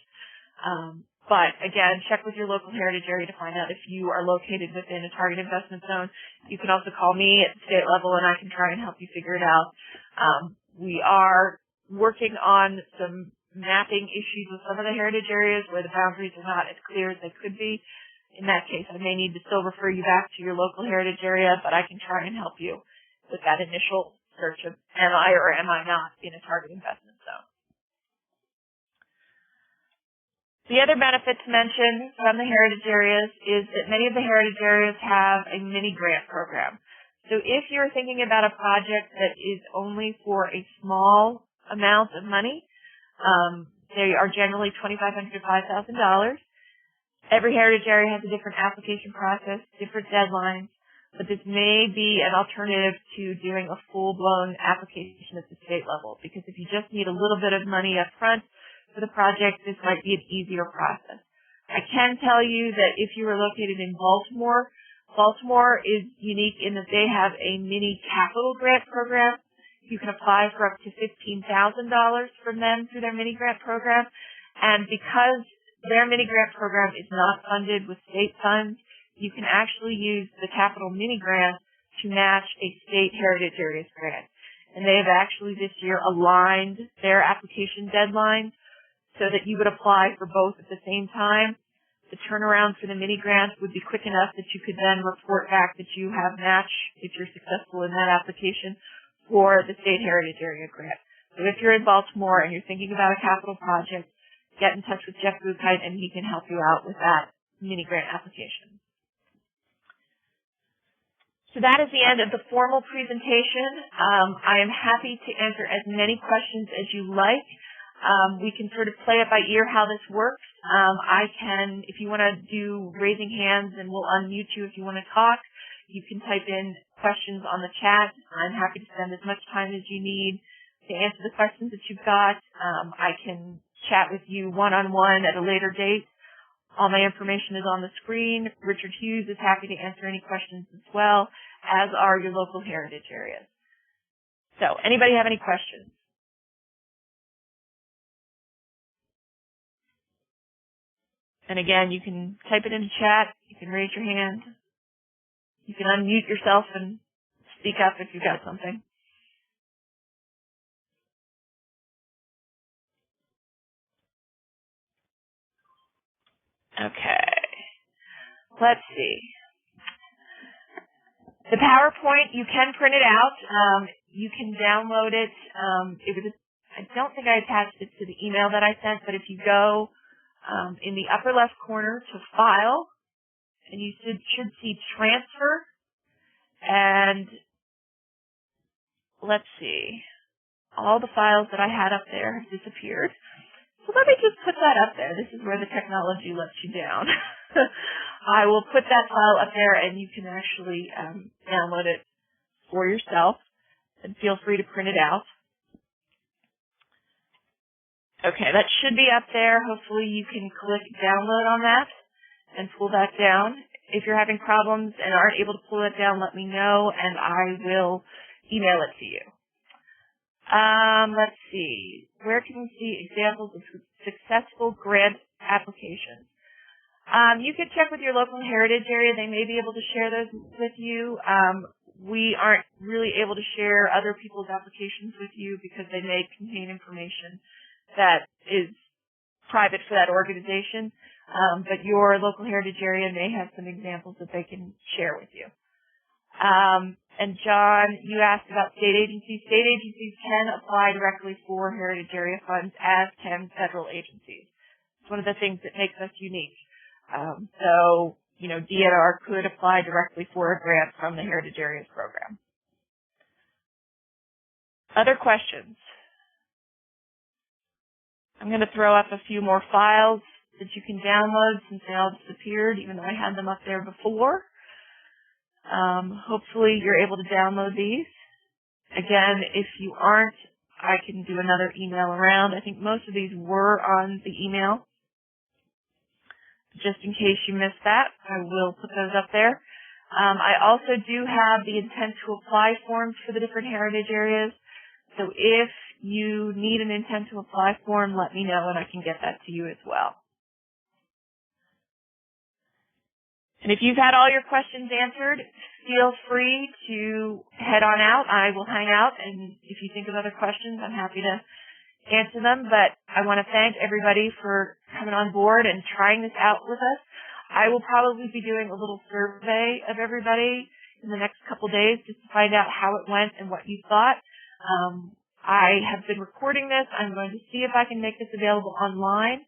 But again, check with your local heritage area to find out if you are located within a target investment zone. You can also call me at the state level and I can try and help you figure it out. We are working on some mapping issues with some of the heritage areas where the boundaries are not as clear as they could be. In that case, I may need to still refer you back to your local heritage area, but I can try and help you with that initial search of am I or am I not in a target investment zone. The other benefit to mention from the heritage areas is that many of the heritage areas have a mini grant program. So if you're thinking about a project that is only for a small amount of money, they are generally $2,500 to $5,000. Every heritage area has a different application process, different deadlines, but this may be an alternative to doing a full-blown application at the state level, because if you just need a little bit of money up front for the project, this might be an easier process. I can tell you that if you are located in Baltimore, Baltimore is unique in that they have a mini capital grant program. You can apply for up to $15,000 from them through their mini grant program, and because their mini grant program is not funded with state funds, you can actually use the capital mini grant to match a state heritage areas grant. And they have actually this year aligned their application deadlines so that you would apply for both at the same time. The turnaround for the mini grant would be quick enough that you could then report back that you have match, if you're successful in that application, for the state heritage area grant. So if you're in Baltimore and you're thinking about a capital project, get in touch with Jeff Buchheit and he can help you out with that mini grant application. So that is the end of the formal presentation. I am happy to answer as many questions as you like. We can sort of play it by ear how this works. I can, if you want to do raising hands, and we'll unmute you if you want to talk. You can type in questions on the chat. I'm happy to spend as much time as you need to answer the questions that you've got. I can chat with you one-on-one at a later date. All my information is on the screen. Richard Hughes is happy to answer any questions as well, as are your local heritage areas. So, anybody have any questions? And again, you can type it in the chat. You can raise your hand. You can unmute yourself and speak up if you've got something. Okay. Let's see. The PowerPoint, you can print it out. You can download it. I don't think I attached it to the email that I sent, but if you go in the upper left corner to File, and you should see Transfer, and let's see. all the files that I had up there have disappeared. So let me just put that up there. This is where the technology lets you down. I will put that file up there, and you can actually download it for yourself, and feel free to print it out. Okay, that should be up there. Hopefully you can click download on that and pull that down. If you're having problems and aren't able to pull it down, let me know, and I will email it to you. Let's see. Where can we see examples of successful grant applications? You could check with your local heritage area. They may be able to share those with you. We aren't really able to share other people's applications with you because they may contain information that is private for that organization. But your local heritage area may have some examples that they can share with you. And John, you asked about state agencies. State agencies can apply directly for heritage area funds, as can federal agencies. It's one of the things that makes us unique. So, you know, DNR could apply directly for a grant from the Heritage Areas program. Other questions? I'm going to throw up a few more files that you can download since they all disappeared, even though I had them up there before. Hopefully you're able to download these. Again, if you aren't, I can do another email around. I think most of these were on the email. Just in case you missed that, I will put those up there. I also do have the intent to apply forms for the different heritage areas. So if you need an intent to apply form, let me know and I can get that to you as well. And if you've had all your questions answered, feel free to head on out. I will hang out, and if you think of other questions, I'm happy to answer them. But I want to thank everybody for coming on board and trying this out with us. I will probably be doing a little survey of everybody in the next couple days just to find out how it went and what you thought. I have been recording this. I'm going to see if I can make this available online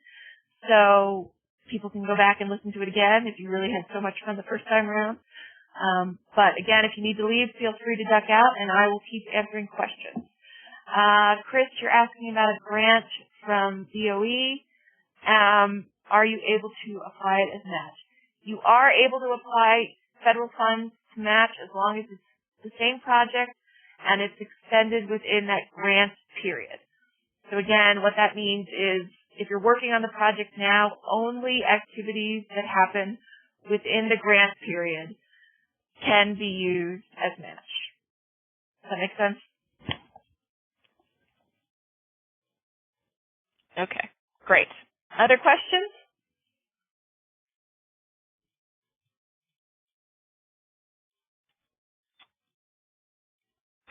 so people can go back and listen to it again if you really had so much fun the first time around. But again, if you need to leave, feel free to duck out, and I will keep answering questions. Chris, you're asking about a grant from DOE. Are you able to apply it as match? You are able to apply federal funds to match as long as it's the same project and it's extended within that grant period. So again, what that means is if you're working on the project now, only activities that happen within the grant period can be used as match. Does that make sense? Okay, great. Other questions?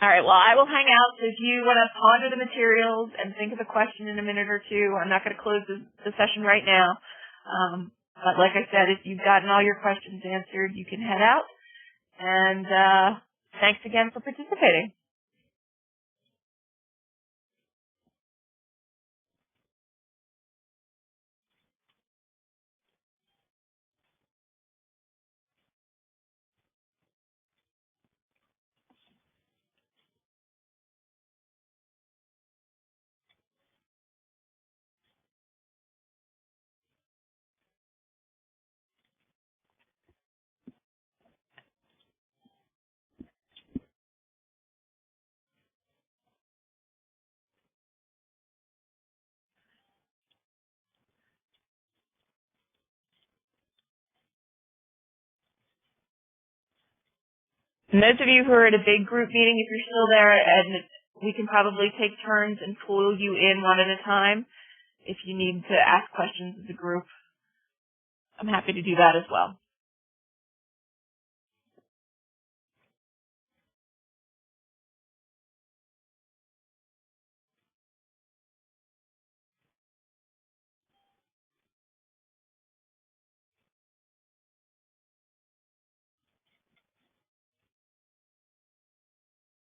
All right, well, I will hang out. So if you want to ponder the materials and think of a question in a minute or two, I'm not going to close the session right now. But like I said, if you've gotten all your questions answered, you can head out. And thanks again for participating. And those of you who are at a big group meeting, if you're still there, and we can probably take turns and pull you in one at a time if you need to ask questions as a group. I'm happy to do that as well.